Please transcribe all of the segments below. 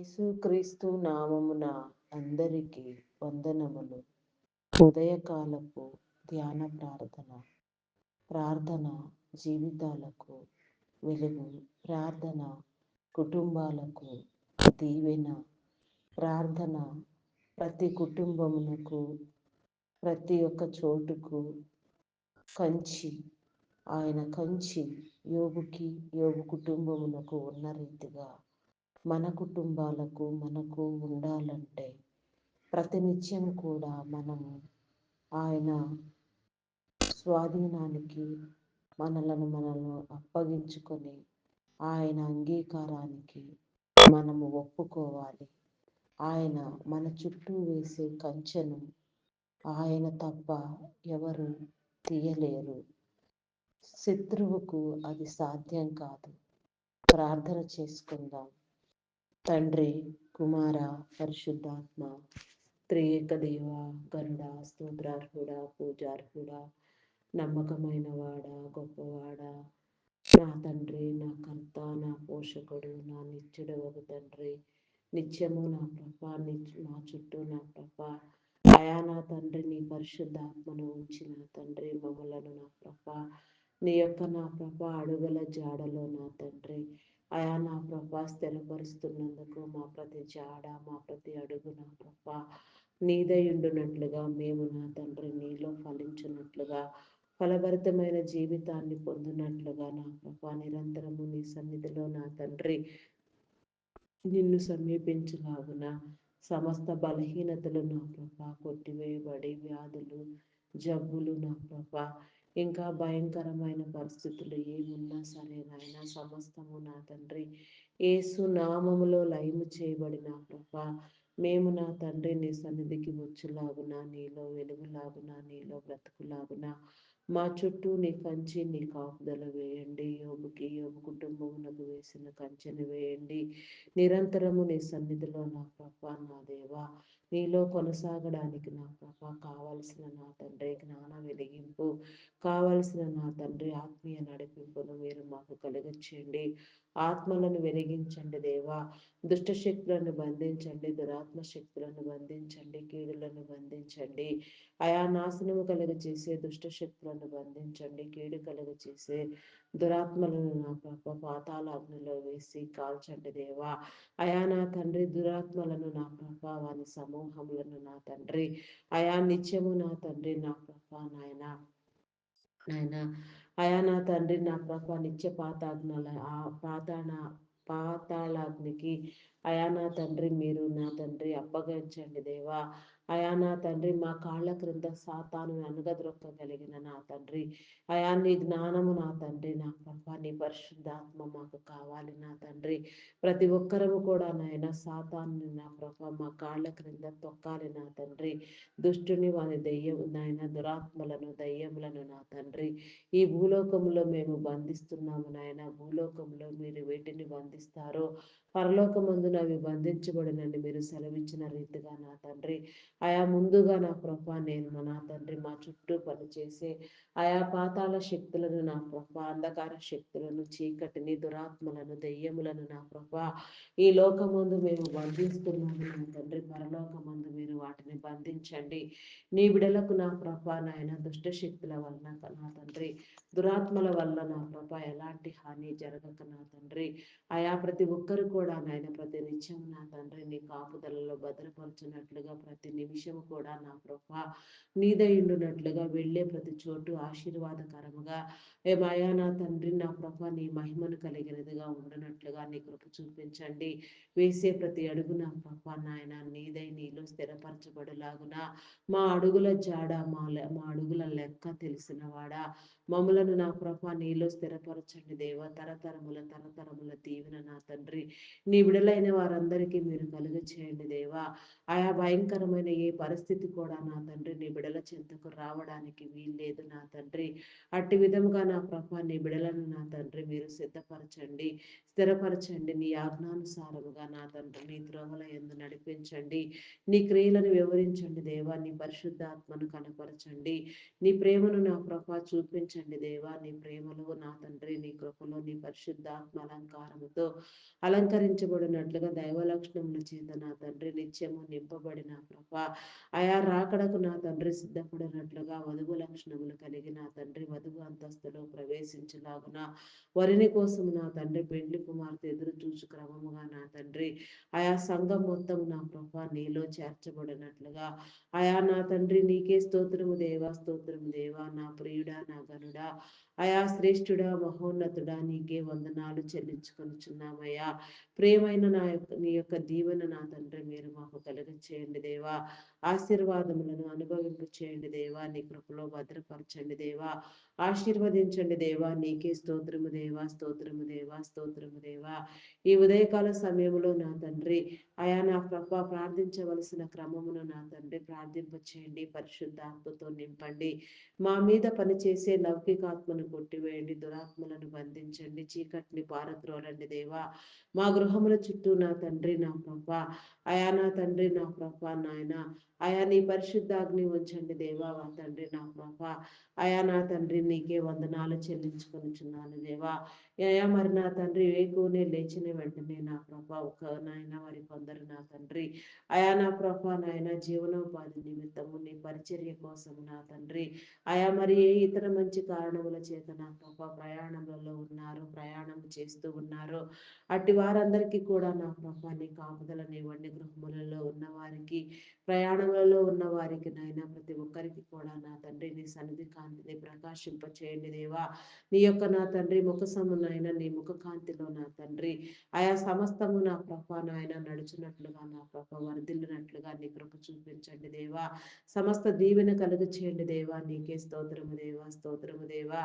యేసుక్రీస్తు నామమున అందరికీ వందనములు. ఉదయకాలపు ధ్యాన ప్రార్థన. ప్రార్థన జీవితాలకు వెలుగు. ప్రార్థన కుటుంబాలకు దీవెన. ప్రార్థన ప్రతి కుటుంబమునకు, ప్రతి ఒక్క చోటుకు కంచి. ఆయన కంచి యోబు కుటుంబమునకు ఉన్న రీతిగా మన కుటుంబాలకు మనకు ఉండాలంటే ప్రతినిత్యం కూడా మనము ఆయన స్వాధీనానికి మనలను అప్పగించుకొని ఆయన అంగీకారానికి మనము ఒప్పుకోవాలి. ఆయన మన చుట్టూ వేసే కంచెను ఆయన తప్ప ఎవరు తీయలేరు. శత్రువుకు అది సాధ్యం కాదు. ప్రార్థన చేసుకుందాం. తండ్రి, కుమార, పరిశుద్ధాత్మ, త్రియేక దేవ, గరుడ, స్తోత్రార్హుడా, పూజార్హుడా, నమ్మకమైన వాడా, గొప్పవాడా, నా తండ్రి, నా కర్త, నా పోషకుడు, నా నిత్యుడు ఒక తండ్రి, నిత్యము నా ప్రభ, మా చుట్టూ నా ప్రభ, అయా నా తండ్రి, నీ పరిశుద్ధాత్మను ఉంచిన తండ్రి, మమ్మలను నా ప్రభ, నీ యొక్క నా ప్రభ అడుగుల జాడలో నా తండ్రి, అయా నా ప్రభ స్థిరపరుస్తున్నందుకు మా ప్రతి జాడ, మా ప్రతి అడుగు నా ప్రభ నీదయుండునట్లుగా మేము నా తండ్రి నీలో ఫలించున్నట్లుగా, ఫలభరితమైన జీవితాన్ని పొందినట్లుగా నా ప్రభ నిరంతరము నీ సన్నిధిలో నా తండ్రి నిన్ను సమీపించలాగున సమస్త బలహీనతలు నా ప్రభ కొట్టివేయబడి, వ్యాధులు, జబ్బులు నా ప్రభ, ఇంకా భయంకరమైన పరిస్థితులు ఏమున్నా సరే నాయన సమస్తము నా తండ్రి యేసు నామములో లయము చేయబడిన ప్రభ, మేము నా తండ్రి నీ సన్నిధికి వచ్చులాగున, నీలో వెలుగులాగున, నీలో బ్రతుకులాగున మా చుట్టూ నీ కంచి, నీ కాపుదల వేయండి. యోబు కుటుంబమునకు వేసిన కంచెను వేయండి. నిరంతరము నీ సన్నిధిలో నా ప్రభ, నా దేవా నీలో కొనసాగడానికి నా ప్రభ కావలసిన నా తండ్రి జ్ఞాన వెలిగింపు, కావలసిన నా తండ్రి ఆత్మీయ నడిపింపును మీరు మాకు కలుగచేయండి. ఆత్మలను వెలిగించండి దేవా. దుష్ట శక్తులను బంధించండి, దురాత్మ శక్తులను బంధించండి, కీడులను బంధించండి. అయా నాశనము కలుగ చేసే దుష్ట శక్తులను బంధించండి, కీడు కలుగ చేసే దురాత్మలను నా ప్రభ పాతాళాగ్నిలో వేసి కాల్చండి దేవా. అయా నా తండ్రి దురాత్మలను నా ప్రభ వాని సమూహములను నా తండ్రి అయా నిత్యము నా తండ్రి నా ప్రభ నాయన అయా నా తండ్రి నా ప్రభ నిత్య పాతాళాగ్నికి అయా నా తండ్రి మీరు నా తండ్రి అప్పగించండి దేవా. అయా నా తండ్రి మా కాళ్ళ క్రింద సాతాను అనగద్రొక్కగలిగిన నా తండ్రి అయా నీ జ్ఞానము నా తండ్రి నా ప్రభ నీ పరిశుద్ధాత్మ మాకు కావాలి నా తండ్రి. ప్రతి ఒక్కరము కూడా నాయన సాతాను నా ప్రభ మా కాళ్ళ క్రింద తొక్కాలి నా తండ్రి. దుష్టుని వాని దెయ్యం నాయన దురాత్మలను దయ్యములను నా తండ్రి ఈ భూలోకములో మేము బంధిస్తున్నాము నాయన. భూలోకంలో మీరు వేటిని బంధిస్తారో పరలోకమందున అవి బంధించబడినని మీరు సెలవిచ్చిన రీతిగా నా తండ్రి ఆయా ముందుగా నా ప్రభ నేను నా తండ్రి మా చుట్టూ పనిచేసే ఆయా పాతాళ శక్తులను నా ప్రభ, అంధకార శక్తులను, చీకటిని, దురాత్మలను, దెయ్యములను నా ప్రభ ఈ లోకమందు మేము బంధిస్తున్నాము నా తండ్రి. పరలోకమందు మీరు వాటిని బంధించండి. నీ బిడలకు నా ప్రభ నాయన దుష్ట శక్తుల వలన నా తండ్రి దురాత్మల వల్ల నా ప్రభ ఎలాంటి హాని జరగక నా తండ్రి ఆయా ప్రతి ఒక్కరు కూడా నాయన ప్రతి నిత్యం నా తండ్రి నీ కాపుదలలో భద్రపరచున్నట్లుగా ప్రతి నిమిషము కూడా నా ప్రభ నీదయుండునట్లుగా వెళ్ళే ప్రతి చోటు ఆశీర్వాదకరముగా ఏమయా నా తండ్రి నా ప్రభ నీ మహిమను కలిగినదిగా ఉండునట్లుగా నీ కృప చూపించండి. వేసే ప్రతి అడుగు నా ప్రభ నాయన నీదై నీలో స్థిరపరచబడులాగున మా అడుగుల జాడ మా అడుగుల లెక్క తెలిసిన వాడా మమ్మలను నా ప్రభ నీలో స్థిరపరచండి దేవ. తరతరముల దీవెన నా తండ్రి నీ విడలైన వారందరికీ మీరు కలుగ చేయండి దేవా. ఆయా భయంకరమైన ఏ పరిస్థితి కూడా నా తండ్రి నీ బిడల చెంతకు రావడానికి వీల్లేదు నా తండ్రి. అట్టి విధముగా నా ప్రభ నీ బిడలను నా తండ్రి మీరు సిద్ధపరచండి. స్థిరపరచండి. నీ ఆజ్ఞానుసారముగా నా తండ్రి నీ త్రోవల యందు నడిపించండి. నీ క్రియలను వివరించండి దేవా. నీ పరిశుద్ధాత్మను కనపరచండి. నీ ప్రేమను నా ప్రభ చూపించండి దేవా. నీ ప్రేమలో నా తండ్రి నీ కృపలో నీ పరిశుద్ధాత్మ అలంకారముతో అలంకరించబడినట్లుగా దైవ లక్షణముల చేత నా తండ్రి నిత్యము నింపబడిన ప్రభ ఆయా రాకడకు నా తండ్రి సిద్ధపడినట్లుగా వధువు లక్షణములు కలిగి నా తండ్రి వధువు అంతస్తులో ప్రవేశించలాగున వరుని కోసం నా తండ్రి పెండ్లి కుమార్తె ఎదురు చూచు క్రమముగా నా తండ్రి ఆయా సంఘం మొత్తం నా ప్రభ నీలో చేర్చబడినట్లుగా ఆయా నా తండ్రి నీకే స్తోత్రము దేవా, స్తోత్రము దేవా, నా ప్రియుడా, నా గనుడా, ఆయా శ్రేష్ఠుడా, మహోన్నతుడా, నీకే వందనాలు చెల్లించుకొనిచున్నామయ్యా. ప్రియమైన నీ యొక్క దీవెన నా తండ్రి మీరు మాకు చేయండి దేవా. ఆశీర్వాదములను అనుభవింపు చేయండి దేవా. నీ కృపలో భద్రపరచండి దేవా. ఆశీర్వదించండి దేవా. నీకే స్తోత్రము దేవా, స్తోత్రము దేవా, స్తోత్రము దేవా. ఈ ఉదయకాల సమయంలో నా తండ్రి ఆయా నా ప్రభ ప్రార్థించవలసిన క్రమమును నా తండ్రి ప్రార్థింప చేయండి. పరిశుద్ధాత్మతో నింపండి. మా మీద పనిచేసే లౌకికాత్మను కొట్టివేయండి. దురాత్మలను బంధించండి. చీకటిని పారద్రోలండి దేవా. మా గృహముల చుట్టూ నా తండ్రి నా ప్రభ అయా నా తండ్రి నా ప్రభ నాయన అయా నీ పరిశుద్ధాగ్ని ఉంచండి దేవా. మా తండ్రి నా ప్రభ అయా నా తండ్రి నీకే వందనాలు చెల్లించుకొనిచున్నాను దేవా. అయా మరి నా తండ్రి వేకునే లేచిన వెంటనే నా ప్రభ ఒక నాయన మరి కొందరు నా తండ్రి అయా నా ప్రభ నాయన జీవనోపాధి నిమిత్తము నీ పరిచర్య కోసం నా తండ్రి అయా మరి ఏ ఇతర మంచి కారణముల చేత నా ప్రభ ప్రయాణములలో ఉన్నారు, ప్రయాణం చేస్తూ ఉన్నారు. అట్టి వారందరికీ కూడా నా ప్రభ నీ కాపుదలనివ్వండి. గృహములలో ఉన్న వారికి, ప్రయాణములలో ఉన్న వారికి నాయన ప్రతి ఒక్కరికి కూడా నా తండ్రి నీ సన్నిధి కాంతిని ప్రకాశింప చేయండి దేవా. నీ యొక్క నా తండ్రి ముఖ సమునైన నీ ముఖ కాంతిలో నా తండ్రి ఆయా సమస్తము నా ప్రభ నాయన నడుచున్నట్లుగా నా ప్రభ వర్ధిల్లినట్లుగా నీ కృప చూపించండి దేవా. సమస్త దీవెన కలుగు చేయండి దేవా. నీకే స్తోత్రము దేవా, స్తోత్రము దేవా.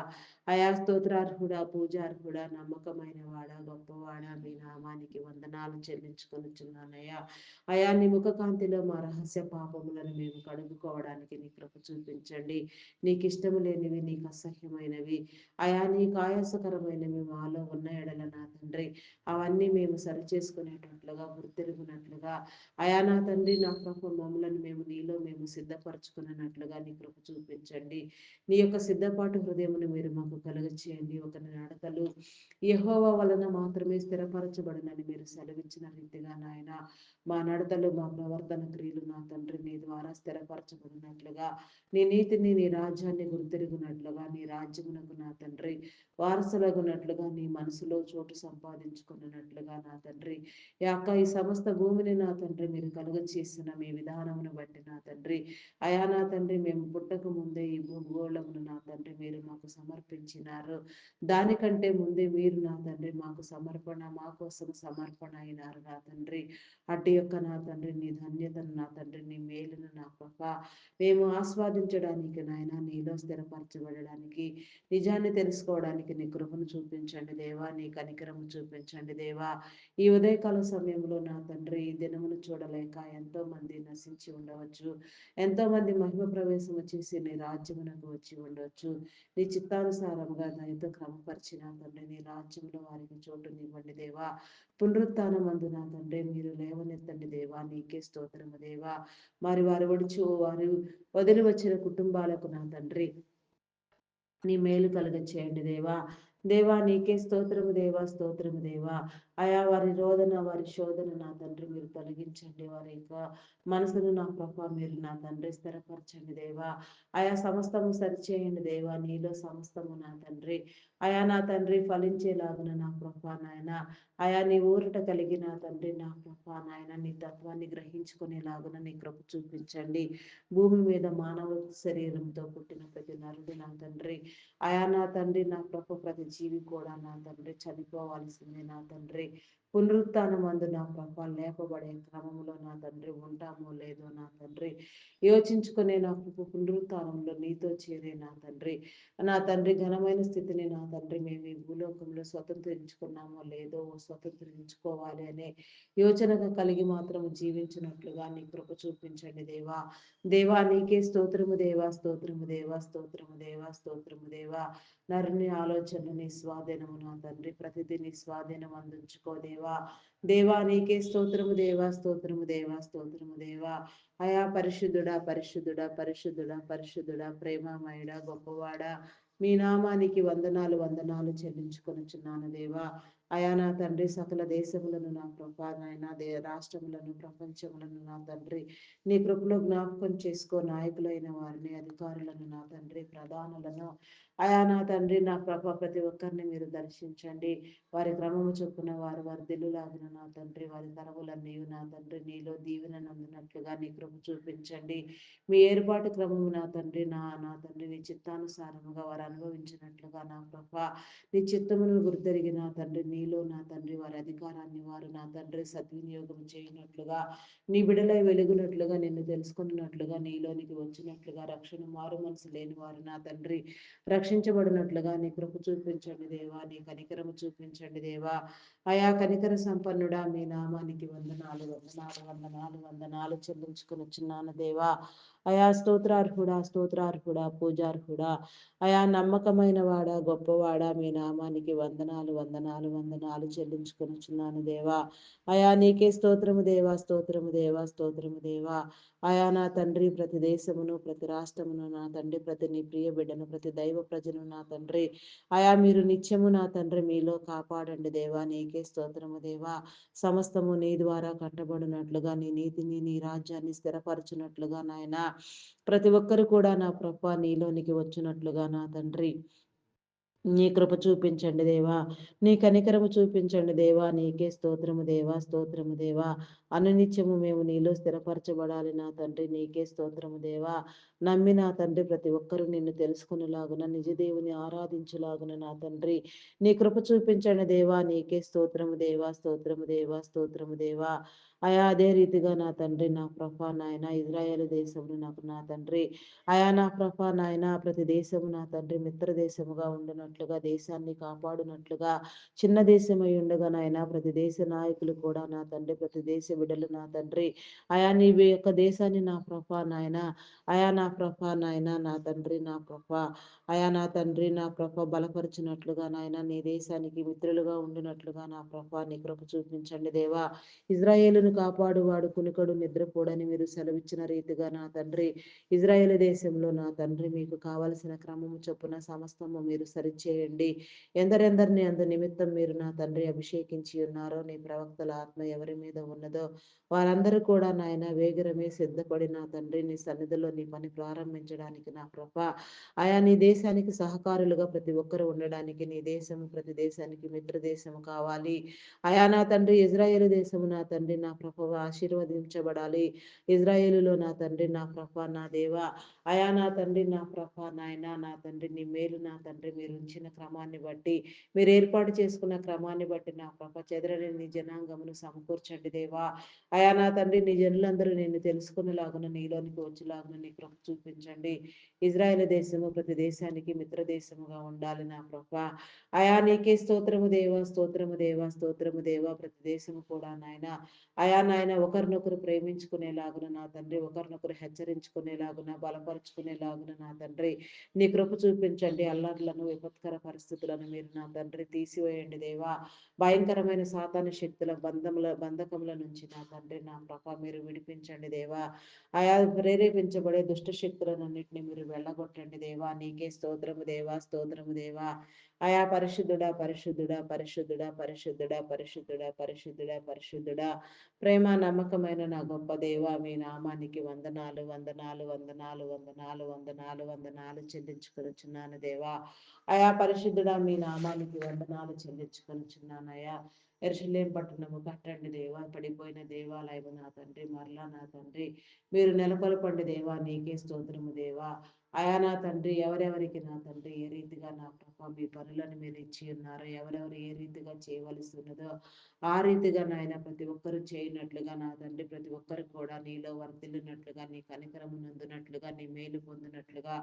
అయా స్తోత్రార్హుడా, పూజార్హుడా, నమ్మకమైన వాడా, గొప్పవాడా, మీ నామానికి వందనాలు చెల్లించుకొనిచున్నానయ్యా. అయా నీ ముఖ కాంతిలో మా రహస్య పాపములను మేము కడుగుకోవడానికి నీ కృప చూపించండి. నీకు ఇష్టము లేనివి, నీకు అసహ్యమైనవి, అయా నీకు ఆయాసకరమైనవి మాలో ఉన్న ఎడల నా తండ్రి అవన్నీ మేము సరి చేసుకునేటట్లుగా గుర్తెరుగునట్లుగా అయా నా తండ్రి నా ప్రభు మమ్మలను మేము సిద్ధపరచుకున్నట్లుగా నీ కృప చూపించండి. నీ యొక్క సిద్ధపాటు హృదయమును మీరు మాకు కలుగచేయండి. ఒక నడతలు యెహోవా వలన మాత్రమే స్థిరపరచబడినని మీరు సెలవిచ్చిన రీతిగా నాయన మా నడతలు మా ప్రవర్తన క్రియలు నా తండ్రి నీ ద్వారా స్థిరపరచబడినట్లుగా నీ నీతిని నీ రాజ్యాన్ని గుర్తెరుగునట్లుగా నీ రాజ్యమునకు నా తండ్రి వారసులగునట్లుగా నీ మనసులో చోటు సంపాదించుకున్నట్లుగా నా తండ్రి ఈ సమస్త భూమిని నా తండ్రి మీరు కలుగ చేసిన మీ విధానమును బట్టి నా తండ్రి అయా నా తండ్రి మేము పుట్టక ముందే ఈ భూగోళమును నా తండ్రి మీరు మాకు సమర్పించినారు. దానికంటే ముందే మీరు నా తండ్రి మాకు సమర్పణ మా కోసం సమర్పణ అయినారు నా తండ్రి. అటు యొక్క నా తండ్రి నీ ధన్యతను నా తండ్రి నీ మేలును నా ప్రభ మేము ఆస్వాదించడానికి నాయన నీలో స్థిరపరచబడడానికి నిజాన్ని తెలుసుకోవడానికి నీ కృపను చూపించండి దేవా. నీ కనికరము చూపించండి దేవా. ఈ ఉదయకాల సమయంలో నా తండ్రి ఈ దినమును చూడలేక ఎంతో మంది నశించి ఉండవచ్చు. ఎంతో మంది మహిమ ప్రవేశం చేసి నీ రాజ్యమునకు వచ్చి ఉండవచ్చు. నీ చిత్తానుసారముగా దయతో క్రమపరిచిన తండ్రి నీ రాజ్యంలో వారికి చోటునివ్వండి దేవా. పునరుత్థానమందు నా తండ్రి మీరు లేవనెత్తండి దేవా. నీకే స్తోత్రము దేవా. వారు వదిలి వచ్చిన కుటుంబాలకు నా తండ్రి నీ మేలు కలుగ చేయండి దేవా. దేవా నీకే స్తోత్రము దేవా, స్తోత్రము దేవా. అయా వారి రోదన వారి శోధన నా తండ్రి మీరు తొలగించండి. వారి యొక్క మనసును నా ప్రభ మీరు నా తండ్రి స్థిరపరచండి దేవా. ఆయా సమస్తము సరిచేయండి దేవా. నీలో సమస్తము నా తండ్రి అయా నా తండ్రి ఫలించేలాగున నా ప్రభ నాయన అయా నీ ఊరట కలిగి నా తండ్రి నా ప్రభ నాయన నీ తత్వాన్ని గ్రహించుకునేలాగున నీ కృప చూపించండి. భూమి మీద మానవ శరీరంతో పుట్టిన ప్రతి నరుడు నా తండ్రి అయా నా తండ్రి నా ప్రభ ప్రతి జీవి కూడా నా తండ్రి చనిపోవాల్సిందే నా తండ్రి. పునరుత్థానమందు నా ప్రభ లేపబడే క్రమంలో నా తండ్రి ఉంటామో లేదో నా తండ్రి యోచించుకునే నా పునరుత్థానంలో నీతో చేరే నా తండ్రి ఘనమైన స్థితిని నా తండ్రి మేము ఈ భూలోకంలో స్వతంత్రించుకున్నామో లేదో స్వతంత్రించుకోవాలి అనే యోచనగా కలిగి మాత్రం జీవించినట్లుగా నీ కృప చూపించండి దేవా. దేవా నీకే స్తోత్రము దేవా, స్తోత్రము దేవా, స్తోత్రము దేవా, స్తోత్రము దేవా. నరుని ఆలోచనలు నీ స్వాధీనము నా తండ్రి, ప్రతిదీ నీ స్వాధీనం అందించుకో దేవా. దేవా నీకే స్తోత్రము దేవా, స్తోత్రము దేవా, స్తోత్రము దేవా. అయా పరిశుద్ధుడా, పరిశుద్ధుడా, పరిశుద్ధుడా, పరిశుద్ధుడా, ప్రేమమయుడా, గొప్పవాడా, మీ నామానికి వందనాలు వందనాలు చెల్లించుకొనుచున్నాను దేవా. అయా నా తండ్రి సకల దేశములను నా ప్రభా నాయన రాష్ట్రములను ప్రపంచములను నా తండ్రి నీ కృపలో జ్ఞాపకం చేసుకో. నాయకులైన వారిని, అధికారులను నా తండ్రి, ప్రధానులను అయా నా తండ్రి నా ప్రభ ప్రతి ఒక్కరిని మీరు దర్శించండి. వారి క్రమము చొప్పున వారు వారి దిల్లులాగిన నా తండ్రి వారి తరములన్నీ నా తండ్రి నీలో దీవెన నందినట్లుగా నీ కృప చూపించండి. మీ ఏర్పాటు క్రమము నా తండ్రి నా తండ్రి నీ చిత్తానుసారముగా వారు అనుభవించినట్లుగా నా ప్రభ నీ చిత్తమును గుర్తెరిగి నా తండ్రి నీలో నా తండ్రి వారి అధికారాన్ని వారు నా తండ్రి సద్వినియోగం చేయనట్లుగా నీ బిడలై వెలుగునట్లుగా నిన్ను తెలుసుకున్నట్లుగా నీలోనికి వచ్చినట్లుగా రక్షణ మారు మనసు లేని వారు నా తండ్రి రక్షించబడినట్లుగా నీ కృప చూపించండి దేవా. నీ కనికరము చూపించండి దేవా. అయా కనికర సంపన్నుడా మీ నామానికి వందనాలు వందనాలు వందనాలు వందనాలు చెల్లించుకుని వచ్చినాను దేవా. అయా స్తోత్రార్హుడా, స్తోత్రార్హుడా, పూజార్హుడా, అయా నమ్మకమైన వాడా, గొప్పవాడా, మీ నామానికి వందనాలు వందనాలు వందనాలు చెల్లించుకుని వచ్చినాను దేవా. అయా నీకే స్తోత్రము దేవా, స్తోత్రము దేవా, స్తోత్రము దేవా. అయా నా తండ్రి ప్రతి దేశమును ప్రతి రాష్ట్రమును నా తండ్రి ప్రతి నీ ప్రియ బిడ్డను ప్రతి దైవ ప్రజను నా తండ్రి అయా మీరు నిత్యము నా తండ్రి మీలో కాపాడండి దేవా. నీకే స్తోత్రము దేవా. సమస్తము నీ ద్వారా కట్టబడినట్లుగా నీ నీతిని నీ రాజ్యాన్ని స్థిరపరచునట్లుగా నాయన ప్రతి ఒక్కరు కూడా నా ప్రభ నీలోనికి వచ్చినట్లుగా నా తండ్రి నీ కృప చూపించండి దేవా. నీ కనికరము చూపించండి దేవా. నీకే స్తోత్రము దేవా, స్తోత్రము దేవా. అనునిత్యము మేము నీలో స్థిరపరచబడాలి నా తండ్రి. నీకే స్తోత్రము దేవా. నమ్మి నా తండ్రి ప్రతి ఒక్కరూ నిన్ను తెలుసుకునేలాగున నిజదేవుని ఆరాధించులాగున నా తండ్రి నీ కృప చూపించండి దేవా. నీకే స్తోత్రము దేవా, స్తోత్రము దేవా, స్తోత్రము దేవా. అయా అదే రీతిగా నా తండ్రి నా ప్రభా నాయన ఇజ్రాయేల్ దేశమును నాకు నా తండ్రి అయా నా ప్రభా నాయన ప్రతి దేశము నా తండ్రి మిత్ర దేశముగా ఉండునట్లుగా దేశాన్ని కాపాడునట్లుగా చిన్న దేశమై ఉండగా నాయన ప్రతి దేశ నాయకులు కూడా నా తండ్రి ప్రతి దేశ బిడ్డలు నా తండ్రి అయా నీ యొక్క దేశాన్ని నా ప్రభా నాయన అయా నా ప్రభా నాయన నా తండ్రి నా ప్రభా అయా నా తండ్రి నా ప్రభ బలపరిచినట్లుగా నాయన నీ దేశానికి మిత్రులుగా ఉండినట్లుగా నా ప్రభా నీ కృప చూపించండి దేవా. ఇజ్రాయేలును కాపాడువాడు కునుకడు నిద్రపోడని మీరు సెలవిచ్చిన రీతిగా నా తండ్రి ఇజ్రాయేల్ దేశంలో నా తండ్రి మీకు కావలసిన క్రమము చొప్పున సమస్తము మీరు సరిచేయండి. ఎందరెందరిని అందు నిమిత్తం మీరు నా తండ్రి అభిషేకించి ఉన్నారో నీ ప్రవక్తల ఆత్మ ఎవరి మీద ఉన్నదో వారందరూ కూడా నాయన వేగరమే సిద్ధపడి నా తండ్రి నీ సన్నిధిలో నీ పని ప్రారంభించడానికి నా ప్రభ ఆయా నీ దేశానికి సహకారులుగా ప్రతి ఒక్కరు ఉండడానికి నీ దేశము ప్రతి దేశానికి మిత్ర దేశము కావాలి. అయా నా తండ్రి ఇజ్రాయేల్ దేశము నా తండ్రి నా ప్రభ ఆశీర్వదించబడాలి. ఇజ్రాయేలులో నా తండ్రి నా ప్రభ నా దేవ అయా నా తండ్రి నా ప్రభ నాయన నా తండ్రి నీ మేలు నా తండ్రి మీరు ఉంచిన క్రమాన్ని బట్టి మీరు ఏర్పాటు చేసుకున్న క్రమాన్ని బట్టి నా ప్రభ చెదరని నీ జనాంగమును సమకూర్చండి దేవా. అయా నా తండ్రి నీ జనులందరూ నిన్ను తెలుసుకునేలాగున నీలోనికి వచ్చేలాగున నీ కృప చూపించండి. ఇజ్రాయేల్ దేశము ప్రతి దేశానికి మిత్ర దేశముగా ఉండాలి నా ప్రభ అయా నీకే స్తోత్రము దేవా, స్తోత్రము దేవా, స్తోత్రము దేవా. ప్రతి దేశము కూడా నాయన అయా నాయన ఒకరినొకరు ప్రేమించుకునేలాగున నా తండ్రి ఒకరినొకరు హెచ్చరించుకునేలాగున బలపరుచుకునేలాగున నా తండ్రి నీ కృప చూపించండి. అల్లర్లను విపత్కర పరిస్థితులను మీరు నా తండ్రి తీసివేయండి దేవా. భయంకరమైన సాతాను శక్తుల బంధకముల నుంచి నా తండ్రి నా ప్రభ మీరు విడిపించండి దేవా. ఆయా ప్రేరేపించబడే దుష్ట శక్తులన్నింటినీ మీరు వెళ్ళగొట్టండి దేవా. నీకే స్తోత్రము దేవా, స్తోత్రము దేవా. అయా పరిశుద్ధుడా, పరిశుద్ధుడా, పరిశుద్ధుడా, పరిశుద్ధుడా, పరిశుద్ధుడా, పరిశుద్ధుడా, పరిశుద్ధుడా, ప్రేమ నమ్మకమైన నా గొప్ప దేవా మీ నామానికి వందనాలు వందనాలు వందనాలు వందనాలు వందనాలు వందనాలు చెల్లించుకొనుచున్నాను దేవా. అయా పరిశుద్ధుడా మీ నామానికి వందనాలు చెల్లించుకొనుచున్నానయ్యా. యెరూషలేము పట్టణము కట్టండి దేవా, పడిపోయిన దేవాలయము నా తండ్రి మరలా నా తండ్రి మీరు నెలకొల్పండి దేవా, నీకే స్తోత్రము దేవా. అయా నా తండ్రి ఎవరెవరికి నా తండ్రి ఏ రీతిగా నా ప్రభా మీ పనులను మీరు ఇచ్చి ఉన్నారో, ఎవరెవరు ఏ రీతిగా చేయవలసి ఉన్నదో ఆ రీతిగా నాయన ప్రతి ఒక్కరు చేయనట్లుగా నా తండ్రి, ప్రతి ఒక్కరు కూడా నీలో వర్ధిల్లునట్లుగా, నీ కనికరము నందునట్లుగా, నీ మేలు పొందినట్లుగా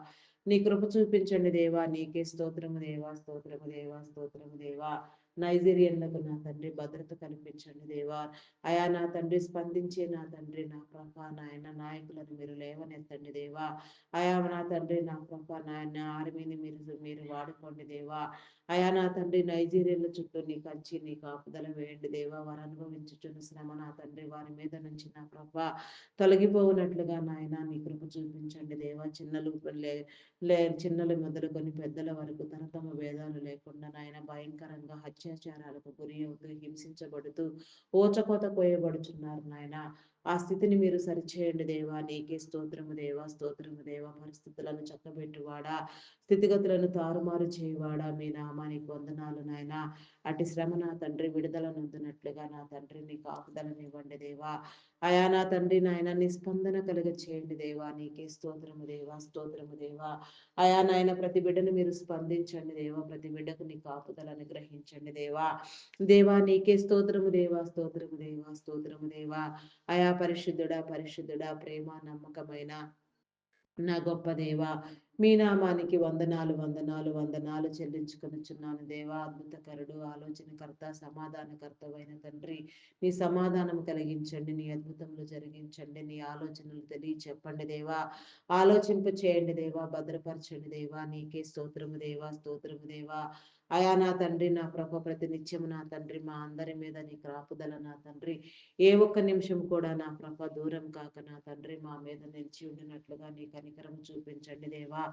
నీ కృప చూపించండి దేవా. నీకే స్తోత్రము దేవా, స్తోత్రము దేవా, స్తోత్రము దేవా. నైజీరియన్లకు నా తండ్రి భద్రత కల్పించండి దేవా. అయా నా తండ్రి స్పందించే నా తండ్రి నా ప్రభా నాయన నాయకులను మీరు లేవనెత్తండి దేవా. అయా నా తండ్రి నా ప్రభా నాయన ఆర్మీని మీరు వాడుకోండి దేవా. అయా నా తండ్రి నైజీరియన్ల చుట్టూ నీ కంచి నీ కాపుదల వేయండి దేవా. వారు అనుభవించుచున్న శ్రమ నా తండ్రి వారి మీద నుంచి నా ప్రభా తొలగిపోవునట్లుగా నాయన నీ కృప చూపించండి దేవా. చిన్నలు మొదలుకొని పెద్దల వరకు తరతమ భేదాలు లేకుండా నాయన భయంకరంగా అత్యాచారాలకు గురి అవుతూ హింసించబడుతూ ఓచకోత కోయబడుచున్నారు నాయన. ఆ స్థితిని మీరు సరిచేయండి దేవా. నీకే స్తోత్రము దేవా, స్తోత్రము దేవా. పరిస్థితులను చక్కబెట్టువాడా, స్థితిగతులను తారుమారు చేయవాడా, మీ నామానికి వందనాలు నాయన. అటు శ్రమ నా తండ్రి విడుదల నొందినట్లుగా నా తండ్రి నీ కాపుదలనివ్వండి దేవా. అయా నా తండ్రి నాయన నిస్పందన కలుగ చేయండి దేవా. నీకే స్తోత్రము దేవా, స్తోత్రము దేవా. అయా నాయన ప్రతి బిడ్డను మీరు స్పందించండి దేవా. ప్రతి బిడ్డకు నీ కాపుదలను గ్రహించండి దేవా. దేవా నీకే స్తోత్రము దేవా, స్తోత్రము దేవా, స్తోత్రము దేవా. అయా పరిశుద్ధుడా, పరిశుద్ధుడా, ప్రేమ నమ్మకమైన నా గొప్ప దేవా, మీ నామానికి వందనాలు వందనాలు వందనాలు చెల్లించుకొనుచున్నాను దేవా. అద్భుతకరుడు, ఆలోచనకర్త, సమాధానకర్తవైన తండ్రి, నీ సమాధానం కలిగించండి, నీ అద్భుతములు జరిగించండి, నీ ఆలోచనలు తెలియచెప్పండి దేవా. ఆలోచింప చేయండి దేవా, భద్రపరచండి దేవా. నీకే స్తోత్రము దేవా, స్తోత్రము దేవా. అయా నా తండ్రి నా ప్రభ ప్రతి నిత్యము నా తండ్రి మా అందరి మీద నీ కాపుదల నా తండ్రి ఏ ఒక్క నిమిషం కూడా నా ప్రభ దూరం కాక నా తండ్రి మా మీద నిలిచి ఉండినట్లుగా నీ కనికరం చూపించండి దేవా.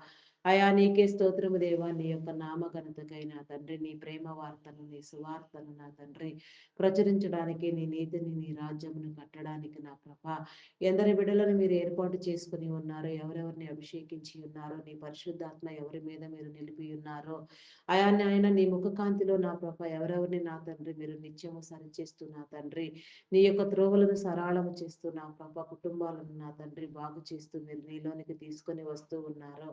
అయా నీకే స్తోత్రము దేవా. నీ యొక్క నామఘనతకై నా తండ్రి నీ ప్రేమ వార్తను నీ సువార్తను నా తండ్రి ప్రచురించడానికి, నీ నీతిని నీ రాజ్యమును కట్టడానికి నా ప్రభ ఎందరి బిడ్డలను మీరు ఏర్పాటు చేసుకుని ఉన్నారో, ఎవరెవరిని అభిషేకించి ఉన్నారో, నీ పరిశుద్ధాత్మ ఎవరి మీద మీరు నిలిపి ఉన్నారో, అయా నాయన నీ ముఖకాంతిలో నా ప్రభ ఎవరెవరిని నా తండ్రి మీరు నిత్యము సరిచేస్తూ నా తండ్రి నీ యొక్క త్రోవలను సరళము చేస్తూ నా ప్రభ కుటుంబాలను నా తండ్రి బాగు చేస్తూ మీరు నీలోనికి తీసుకొని వస్తూ ఉన్నారు.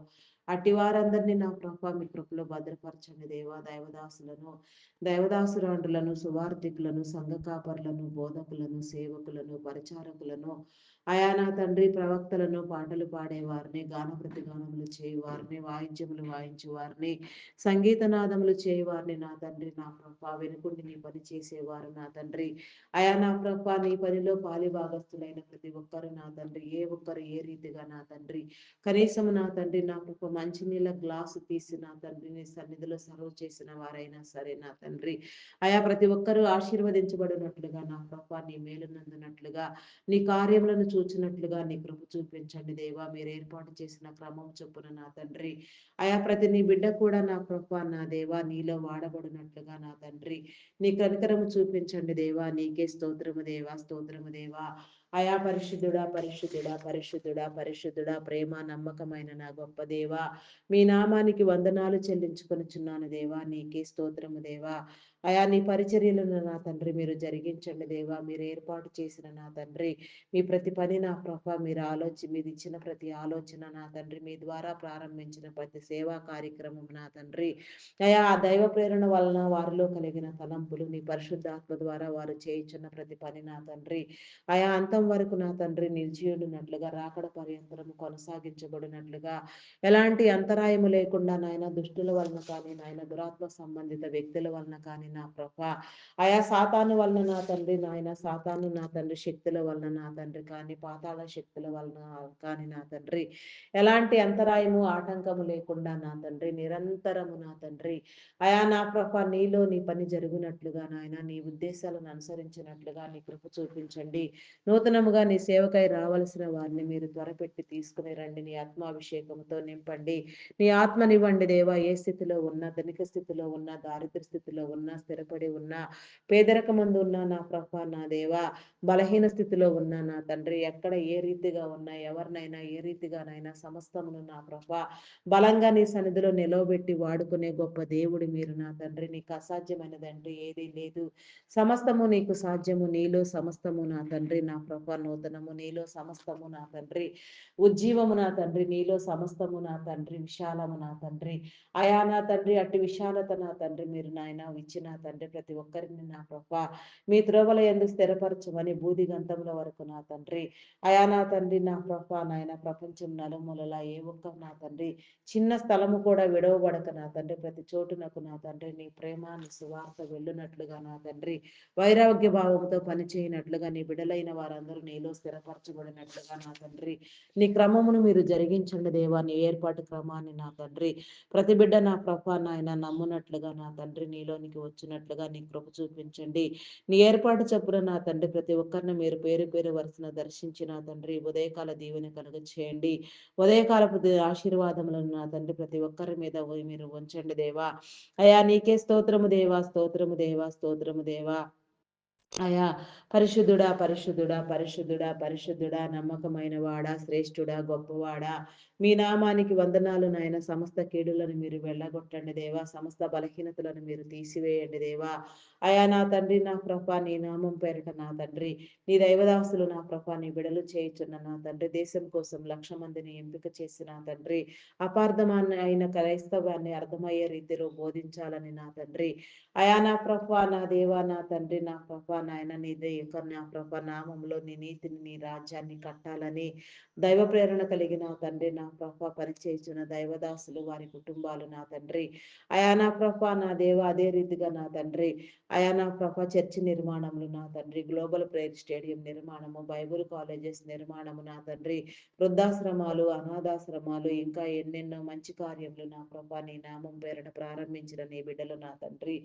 అట్టి వారందరినీ నా ప్రభ మీ కృపలో భద్రపరచండి దేవా. దైవదాసురాండ్రులను, సువార్థికులను, సంఘ కాపర్లను, బోధకులను, సేవకులను, పరిచారకులను, అయా నా తండ్రి ప్రవక్తలను, పాటలు పాడేవారిని, గాన ప్రతిగానములు చేయవారిని, వాయిద్యములు వాయించేవారిని, సంగీతనాదములు చేయవారిని నా తండ్రి నా ప్రభ వెనుకుండి నీ పని చేసేవారు నా తండ్రి. అయా నా ప్రభ నీ పనిలో పాలి భాగస్థులైన ప్రతి ఒక్కరు నా తండ్రి ఏ ఒక్కరు ఏ రీతిగా నా తండ్రి కనీసం నా తండ్రి నా ప్రభ మంచినీళ్ళ గ్లాసు తీసి నా తండ్రి నీ సన్నిధిలో సర్వ్ చేసిన వారైనా సరే నా తండ్రి అయా ప్రతి ఒక్కరూ ఆశీర్వదించబడినట్లుగా నా ప్రభ నీ మేలు నందునట్లుగా నీ కార్యములను చూచినట్లుగా నీ కృప చూపించండి దేవా. మీరు ఏర్పాటు చేసిన క్రమం చొప్పున నా తండ్రి అయా ప్రతి నీ బిడ్డ కూడా నా ప్రభ నా దేవా నీలో వాడబడినట్లుగా నా తండ్రి నీ కనికరము చూపించండి దేవా. నీకే స్తోత్రము దేవా, స్తోత్రము దేవా. అయా పరిశుద్ధుడా, పరిశుద్ధుడా, పరిశుద్ధుడా, పరిశుద్ధుడా, ప్రేమ నమ్మకమైన నా గొప్ప దేవా, మీ నామానికి వందనాలు చెల్లించుకొనుచున్నాను దేవా. నీకే స్తోత్రము దేవా. అయా నీ పరిచర్యలను నా తండ్రి మీరు జరిగించండి దేవా. మీరు ఏర్పాటు చేసిన నా తండ్రి మీ ప్రతి పని నా ప్రభ మీరు ఇచ్చిన ప్రతి ఆలోచన నా తండ్రి మీ ద్వారా ప్రారంభించిన ప్రతి సేవా కార్యక్రమం నా తండ్రి అయా ఆ దైవ ప్రేరణ వలన వారిలో కలిగిన తలంపులు నీ పరిశుద్ధాత్మ ద్వారా వారు చేయించున్న ప్రతి పని నా తండ్రి అయా అంతం వరకు నా తండ్రి నిలిచియుడినట్లుగా రాకడ పర్యంతరము కొనసాగించబడినట్లుగా ఎలాంటి అంతరాయము లేకుండా నాయన దుష్టుల వలన కానీ నాయన దురాత్మ సంబంధిత వ్యక్తుల వలన కానీ నా ప్రభ అయా సాతాను వలన నా తండ్రి నాయన సాతాను నా తండ్రి శక్తుల వలన నా తండ్రి కానీ పాతాళ శక్తుల వలన కానీ నా తండ్రి ఎలాంటి అంతరాయము ఆటంకము లేకుండా నా తండ్రి నిరంతరము నా తండ్రి అయా నా ప్రభ నీలో నీ పని జరుగునట్లుగా నాయన నీ ఉద్దేశాలను అనుసరించినట్లుగా నీ కృప చూపించండి. నూతనముగా నీ సేవకై రావలసిన వారిని మీరు త్వరపెట్టి తీసుకుని రండి. నీ ఆత్మాభిషేకంతో నింపండి. నీ ఆత్మనివ్వండి దేవా. ఏ స్థితిలో ఉన్నా, ధనిక స్థితిలో ఉన్నా, దారిద్ర స్థితిలో ఉన్నా, స్థిరపడి ఉన్నా, పేదరికమందు ఉన్న నా ప్రభా నా దేవా, బలహీన స్థితిలో ఉన్న నా తండ్రి, ఎక్కడ ఏ రీతిగా ఉన్నా, ఎవరినైనా ఏ రీతిగానైనా సమస్తమును నా ప్రభా బలంగా నీ సన్నిధిలో నిలవబెట్టి వాడుకునే గొప్ప దేవుడు మీరు నా తండ్రి. నీకు అసాధ్యమైనదంటూ ఏదీ లేదు. సమస్తము నీకు సాధ్యము, నీలో సమస్తము నా తండ్రి నా ప్రభా నూతనము, నీలో సమస్తము నా తండ్రి ఉజ్జీవము నా తండ్రి, నీలో సమస్తము నా తండ్రి విశాలము నా తండ్రి. అయా నా తండ్రి అట్టి విశాలత నా తండ్రి మీరు నాయన ఇచ్చిన తండ్రి ప్రతి ఒక్కరిని నా ప్రభా మీ త్రోవల యందు స్థిరపరచమని బూదిగంతముల వరకు నా తండ్రి. అయా నా తండ్రి నా ప్రభా నాయన ప్రపంచం నలుమూలలా ఏ ఒక్క నా తండ్రి చిన్న స్థలము కూడా విడవబడక నా తండ్రి ప్రతి చోటునకు నా తండ్రి నీ ప్రేమ నీ సువార్త వెళ్ళునట్లుగా నా తండ్రి వైరాగ్య భావంతో పనిచేయనట్లుగా నీ బిడలైన వారందరూ నీలో స్థిరపరచబడినట్లుగా నా తండ్రి నీ క్రమమును మీరు జరిగించండి దేవా, నీ ఏర్పాటు క్రమాన్ని నా తండ్రి ప్రతి బిడ్డ నా ప్రభా నాయన నమ్మునట్లుగా నా తండ్రి నీలోనికి వచ్చినట్లుగా నీ కృప చూపించండి. నీ ఏర్పాటు చొప్పున నా తండ్రి ప్రతి ఒక్కరిని మీరు పేరు పేరు వరుసన దర్శించి నా తండ్రి ఉదయకాల దీవెన కలుగ చేయండి. ఉదయకాలపు ఆశీర్వాదములను నా తండ్రి ప్రతి ఒక్కరి మీద మీరు ఉంచండి దేవా. అయా నీకే స్తోత్రము దేవా, స్తోత్రము దేవా, స్తోత్రము దేవా. అయా పరిశుద్ధుడా పరిశుద్ధుడా పరిశుద్ధుడా పరిశుద్ధుడా నమ్మకమైన వాడా శ్రేష్ఠుడా గొప్పవాడా, మీ నామానికి వందనాలు నాయన. సమస్త కీడులను మీరు వెళ్ళగొట్టండి దేవా, సమస్త బలహీనతలను మీరు తీసివేయండి దేవా. అయా నా తండ్రి నా ప్రభా నీ నామం పేరిట నా తండ్రి నీ దైవదాసులు నా ప్రభా నీ బిడలు చేయుచున్న నా తండ్రి దేశం కోసం 1,00,000 మందిని ఎంపిక చేసిన తండ్రి అపార్థమాన్ని అయిన క్రైస్తవాన్ని అర్థమయ్యే రీతిలో బోధించాలని నా తండ్రి. అయా నా ప్రభా నా దేవా నా తండ్రి నా ప్రభా నాయన నీ యొక్క నా ప్రభా నామంలో నీ నీతిని నీ రాజ్యాన్ని కట్టాలని దైవ ప్రేరణ కలిగిన తండ్రి నా ప్రభా పరిచయించిన దైవదాసులు వారి కుటుంబాలు నా తండ్రి. అయా నా ప్రభా నా దేవ అదే రీతిగా నా తండ్రి అయా నా ప్రభా చర్చి నిర్మాణములు నా తండ్రి, గ్లోబల్ ప్రేయర్ స్టేడియం నిర్మాణము, బైబుల్ కాలేజెస్ నిర్మాణము నా తండ్రి, వృద్ధాశ్రమాలు అనాథాశ్రమాలు ఇంకా ఎన్నెన్నో మంచి కార్యములు నా ప్రభా నీ నామం పేరిట ప్రారంభించిన నీ బిడ్డలు నా తండ్రి.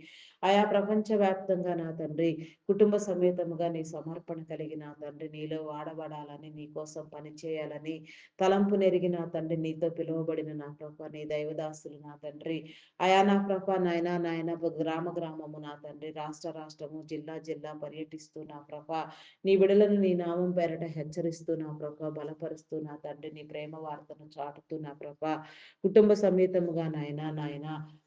ఆయా ప్రపంచవ్యాప్తంగా నా తండ్రి కుటుంబ సమేతముగా నీ సమర్పణ కలిగి నా తండ్రి నీలో వాడబడాలని నీ కోసం పనిచేయాలని తలంపు నెరిగి నా తండ్రి నీతో పిలువబడిన నా ప్రభ నీ దైవదాసులు నా తండ్రి. అయా నా ప్రభ నాయన గ్రామ గ్రామము నా తండ్రి రాష్ట్రము జిల్లా జిల్లా పర్యటిస్తూ నా ప్రభ నీ బిడలను నీ నామం పేరట హెచ్చరిస్తూ నా ప్రభ బలపరుస్తూ నా తండ్రి నీ ప్రేమ వార్తను చాటుతూ నా ప్రభ కుటుంబ సమేతముగా నాయన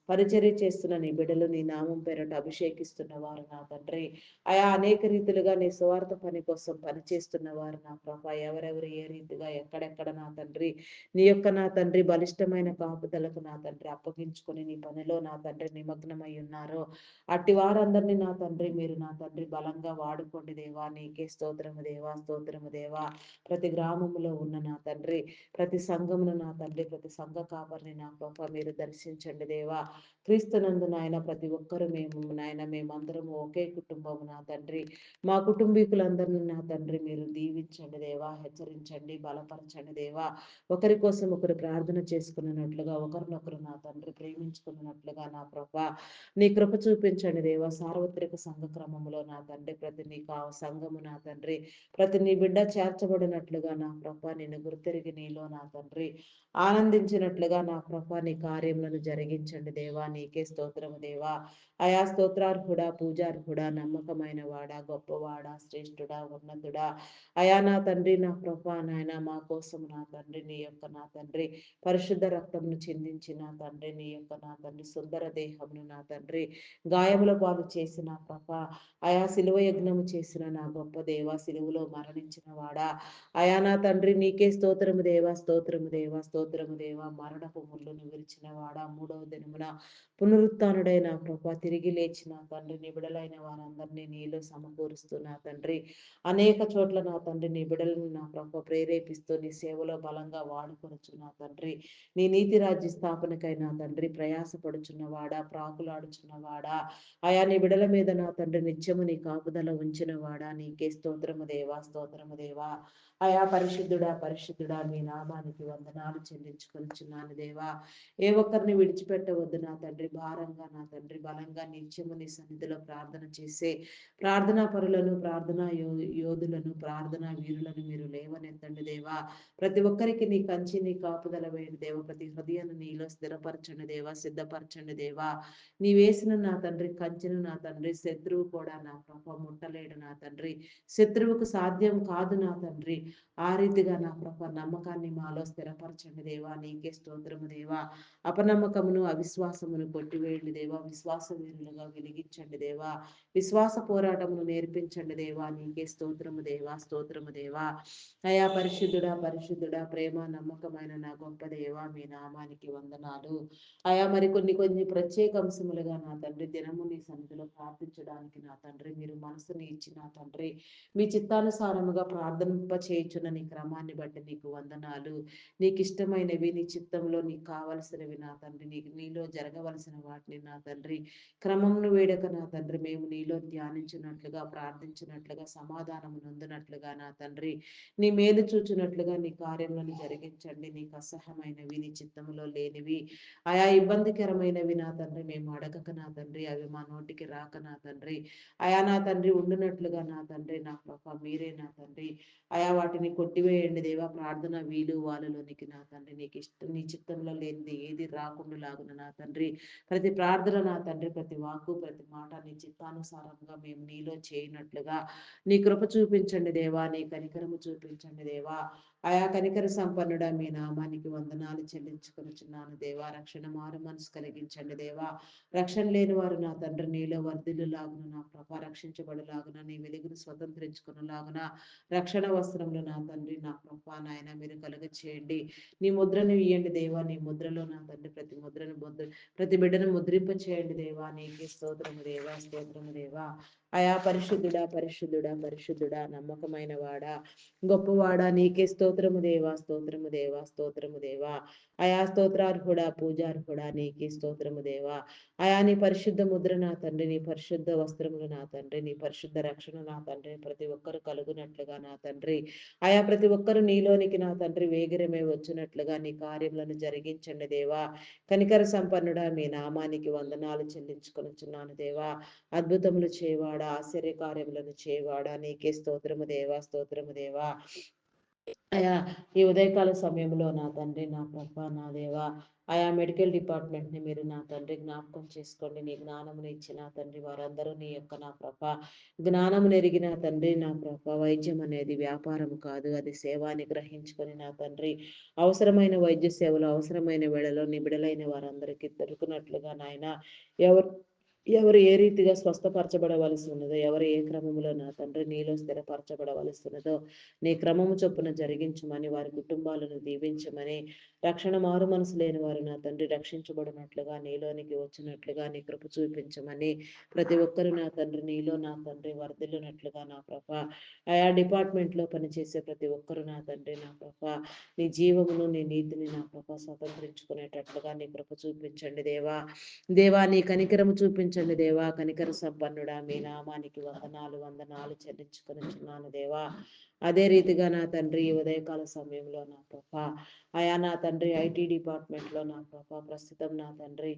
పరిచర్య చేస్తున్న నీ బిడ్డలు నీ నామం పేరట అభిషేకిస్తున్న వారు నా తండ్రి. ఆయా అనేక రీతిలుగా నీ స్వార్థ పని కోసం పనిచేస్తున్న వారు నా ప్రభా ఎవరెవరు ఏ రీతిగా ఎక్కడెక్కడ నా తండ్రి నీ యొక్క నా తండ్రి బలిష్టమైన కాపుదలకు నా తండ్రి అప్పగించుకొని నీ పనిలో నా తండ్రి నిమగ్నమై ఉన్నారో అట్టి వారందరినీ నా తండ్రి మీరు నా తండ్రి బలంగా వాడుకోండి దేవా. నీకే స్తోత్రము దేవా, స్తోత్రము దేవా. ప్రతి గ్రామములో ఉన్న నా తండ్రి ప్రతి సంఘమును నా తండ్రి ప్రతి సంఘ కాపరిని నా ప్రభా మీరు దర్శించండి దేవా. క్రీస్తునందు నాయన ప్రతి ఒక్కరు మేమందరము ఒకే కుటుంబము నా తండ్రి. మా కుటుంబీకులందరినీ నా తండ్రి మీరు దీవించండి దేవా, హెచ్చరించండి, బలపరచండి దేవా. ఒకరి కోసం ఒకరు ప్రార్థన చేసుకున్నట్లుగా ఒకరినొకరు నా తండ్రి ప్రేమించుకున్నట్లుగా నా ప్రభా నీ కృప చూపించండి దేవా. సార్వత్రిక సంఘ క్రమములో నా తండ్రి ప్రతి నీ సంఘము నా తండ్రి ప్రతి నీ బిడ్డ చేర్చబడినట్లుగా నా ప్రభా నిన్ను గుర్తెరిగి నీలో నా తండ్రి ఆనందించినట్లుగా నా ప్రభా నీ కార్యములను జరిగించండి దేవా. నీకే స్తోత్రము దేవా. అయా స్తోత్రార్హుడా, పూజార్హుడా, నమ్మకమైన వాడా, గొప్పవాడా, శ్రేష్ఠుడా, ఉన్నతుడా. అయా నా తండ్రి నా ప్రభా నాయన మా కోసం నా తండ్రి నీ యొక్క నా తండ్రి పరిశుద్ధ రక్తమును చిందించి నా తండ్రి నీ యొక్క నా తండ్రి సుందర దేహమును నా తండ్రి గాయముల పాలు చేసిన ప్రభా అయా శిలువ యజ్ఞము చేసిన నా గొప్ప దేవా, శిలువలో మరణించిన వాడా. అయా నా తండ్రి నీకే స్తోత్రము దేవా, స్తోత్రము దేవా, స్తోత్రము దేవా. మరణపు ముళ్ళును విరిచిన వాడా, మూడవ దినమున పునరుత్డైన ప్రభా తిరిగి లేచిన తండ్రి నిబిడలైన వారందరినీ నీలో సమకూరుస్తూ నా తండ్రి అనేక చోట్ల నా తండ్రి నీ బిడలను నా ప్రభ ప్రేరేపిస్తూ నీ సేవలో బలంగా వాడుకొనొచ్చు నా తండ్రి. నీ నీతి రాజ్య స్థాపనకై నా తండ్రి ప్రయాసపడుచున్నవాడా, ప్రాకులాడుచున్నవాడా. ఆయా నీ బిడల మీద నా తండ్రి నిత్యము నీ కాపుదల ఉంచిన వాడా. నీకే స్తోత్రము దేవా, స్తోత్రము దేవా. అయా పరిశుద్ధుడా పరిశుద్ధుడా మీ నామానికి వందనాలు చెల్లించుకొనిచున్నాను దేవా. ఏ ఒక్కరిని విడిచిపెట్టవద్దు నా తండ్రి, భారంగా నా తండ్రి బలంగా సారంగా నిత్యము నీ సన్నిధిలో ప్రార్థన చేసే ప్రార్థనా పరులను, ప్రార్థనా యోధులను, ప్రార్థనా వీరులను మీరు లేవనెత్తండి దేవా. ప్రతి ఒక్కరికి నీ కంచి, నీ కాపుదల వేయండి దేవ. ప్రతి హృదయాన్ని నీలో స్థిరపరచండి దేవా, సిద్ధపరచండి దేవా. నీ వేసిన నా తండ్రి కంచెను నా తండ్రి శత్రువు కూడా నా ప్రభ ముట్టలేడు నా తండ్రి. శత్రువుకు సాధ్యం కాదు నా తండ్రి. ఆ రీతిగా నా ప్రభ నమ్మకాన్ని మాలో స్థిరపరచండి దేవా. నీకే స్తోత్రము దేవా. అపనమ్మకమును, అవిశ్వాసమును కొట్టివేయండి దేవా. విశ్వాస వీరులుగా వెలిగించండి దేవా. విశ్వాస పోరాటమును నేర్పించండి దేవా. నీకే స్తోత్రము దేవా, స్తోత్రము దేవా. అయా పరిశుద్ధుడా, పరిశుద్ధుడా, ప్రేమ నమ్మకమైన నా గొప్ప దేవా, మీ నామానికి వందనాలు. అయా మరి కొన్ని ప్రత్యేక అంశములుగా నా తండ్రి దినము నీ సన్నిధిలో ప్రార్థించడానికి నా తండ్రి మీరు మనసుని ఇచ్చి నా తండ్రి మీ చిత్తానుసారముగా ప్రార్థనింప చేయుచున్న నీ క్రమాన్ని బట్టి నీకు వందనాలు. నీకు ఇష్టమైనవి నీ చిత్తంలో నీకు కావలసినవి నా తండ్రి, నీలో జరగవలసిన వాటిని నా తండ్రి క్రమమును వేడక నా తండ్రి మేము నీలో ధ్యానించినట్లుగా, ప్రార్థించినట్లుగా, సమాధానము నొందినట్లుగా నా తండ్రి నీ మేలు చూచినట్లుగా నీ కార్యములను జరిగించండి. నీకు అసహ్యమైనవి, నీ చిత్తములో లేనివి, ఆయా ఇబ్బందికరమైనవి నా తండ్రి మేము అడగక నా తండ్రి అవి మా నోటికి రాక నా తండ్రి ఆయా నా తండ్రి ఉండునట్లుగా నా తండ్రి నా ప్రభ మీరే నా తండ్రి ఆయా వాటిని కొట్టివేయండి దేవా. ప్రార్థన వీలు వాళ్ళలోనికి నా తండ్రి నీకు ఇష్టం, నీ చిత్తంలో లేనిది ఏది రాకుండా లాగున నా తండ్రి ప్రతి ప్రార్థన నా తండ్రి, ప్రతి వాక్కు, ప్రతి మాట నీ చిత్తానుసారంగా మేము నీలో చేయనట్లుగా నీ కృప చూపించండి దేవా. నీ కనికరము చూపించండి దేవా. ఆయా కనికర సంపన్నుడా మీ నామానికి వందనాలు చెల్లించుకొనిచున్నాను దేవా. రక్షణ మారు మనసు కలిగించండి దేవా. రక్షణ లేని వారు నా తండ్రి నీలో వర్ధిల్లులాగున నా ప్రభ రక్షించబడులాగున నీ వెలుగును స్వతంత్రించుకునేలాగున రక్షణ వస్త్రములు నా తండ్రి నా ప్రభ నాయన మీరు కలుగ చేయండి. నీ ముద్రను ఇయ్యండి దేవా. నీ ముద్రలో నా తండ్రి ప్రతి బిడ్డను ముద్రింప చేయండి దేవా. నీకే స్తోత్రము దేవా, స్తోత్రము దేవా. అయా పరిశుద్ధుడా, పరిశుద్ధుడా, పరిశుద్ధుడా, నమ్మకమైన వాడా, గొప్పవాడా, నీకే స్తోత్రము దేవా, స్తోత్రము దేవా, స్తోత్రము దేవా. అయా స్తోత్రార్హుడా, పూజార్హుడా, నీకే స్తోత్రము దేవా. అయా నీ పరిశుద్ధ ముద్ర నా తండ్రి, నీ పరిశుద్ధ వస్త్రములు నా తండ్రి, నీ పరిశుద్ధ రక్షణ నా తండ్రి ప్రతి ఒక్కరు కలుగునట్లుగా నా తండ్రి ఆయా ప్రతి ఒక్కరు నీలోనికి నా తండ్రి వేగిరమే వచ్చినట్లుగా నీ కార్యములను జరిగించండి దేవా. కనికర సంపన్నుడా మీ నామానికి వందనాలు చెల్లించుకొనిచున్నాను దేవా. అద్భుతములు చేయవాడా, ఆశ్చర్య కార్యములను చేయవాడా, నీకే స్తోత్రము దేవా, స్తోత్రము దేవా. అయా ఈ ఉదయకాల సమయంలో నా తండ్రి నా ప్రభ నా దేవా ఆయా మెడికల్ డిపార్ట్మెంట్ని మీరు నా తండ్రి జ్ఞాపకం చేసుకోండి. నీ జ్ఞానమును ఇచ్చిన తండ్రి వారందరూ నీ యొక్క నా ప్రభ జ్ఞానమును ఎరిగిన తండ్రి నా ప్రభ వైద్యం అనేది వ్యాపారం కాదు, అది సేవ అని గ్రహించుకొని నా తండ్రి అవసరమైన వైద్య సేవలు అవసరమైన వేళలో నిబిడలైన వారందరికీ దొరుకునట్లుగా నాయన ఎవరు ఎవరు ఏ రీతిగా స్వస్థపరచబడవలసి ఉన్నదో, ఎవరు ఏ క్రమంలో నా తండ్రి నీలో స్థిరపరచబడవలసి ఉన్నదో నీ క్రమము చొప్పున జరిగించమని, వారి కుటుంబాలను దీవించమని, రక్షణ మారు మనసు లేని వారు నా తండ్రి రక్షించబడినట్లుగా నీలోనికి వచ్చినట్లుగా నీ కృప చూపించమని, ప్రతి ఒక్కరు నా తండ్రి నీలో నా తండ్రి వర్ధిల్లునట్లుగా నా ప్రభ ఆయా డిపార్ట్మెంట్లో పనిచేసే ప్రతి ఒక్కరు నా తండ్రి నా ప్రభ నీ జీవమును నీ నీతిని నా ప్రభ స్వతంత్రించుకునేటట్లుగా నీ కృప చూపించండి దేవా. దేవా నీ కనికరము చూపించండి దేవా. కనికర సంపన్నుడా మీ నామానికి వందనాలు వందనాలు చెల్లించుకొనిచున్నాను దేవా. అదే రీతిగా నా తండ్రి ఈ ఉదయకాల సమయంలో నా ప్రభ ఆయా నా తండ్రి ఐటీ డిపార్ట్మెంట్లో నా ప్రభ ప్రస్తుతం నా తండ్రి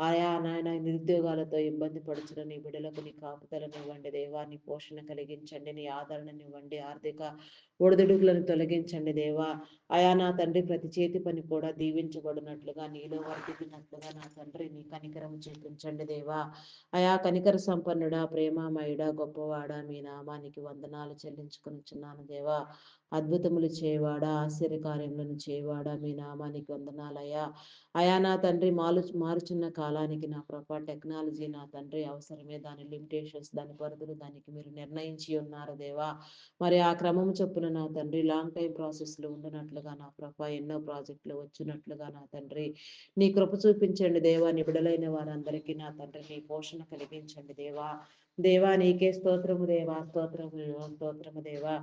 ఆయా నాయన నిరుద్యోగాలతో ఇబ్బంది పడుచున్న నీ బిడ్డలకు నీ కాపుదలనివ్వండి దేవా. నీ పోషణ కలిగించండి, నీ ఆదరణనివ్వండి, ఆర్థిక ఒడిదుడుకులను తొలగించండి దేవా. ఆయా నా తండ్రి ప్రతి చేతి పని కూడా దీవించబడినట్లుగా నీలో వర్తిల్లినట్లుగా నా తండ్రి నీ కనికరం చూపించండి దేవా. అయా కనికర సంపన్నుడా, ప్రేమామయుడా, గొప్పవాడా మీ నామానికి వందనాలు చెల్లించుకొనిచున్నాను దేవా. అద్భుతములు చేయవాడా, ఆశ్చర్యకార్యములను చేయవాడా మీ నామానికి వందనాలయ్యా. అయా నా తండ్రి మారుచున్న కాలానికి నా ప్రభ టెక్నాలజీ నా తండ్రి అవసరమే, దాని లిమిటేషన్స్, దాని పరిధులు దానికి మీరు నిర్ణయించి ఉన్నారు దేవా. మరి ఆ క్రమం చొప్పున నా తండ్రి లాంగ్ టైం ప్రాసెస్లు ఉండినట్లుగా నా ప్రభ ఎన్నో ప్రాజెక్టులు వచ్చినట్లుగా నా తండ్రి నీ కృప చూపించండి దేవా. నిబిడలైన వారందరికీ నా తండ్రి నీ పోషణ కలిగించండి దేవా. దేవా నీకే స్తోత్రము దేవా, స్తోత్రము దేవా, స్తోత్రము దేవా.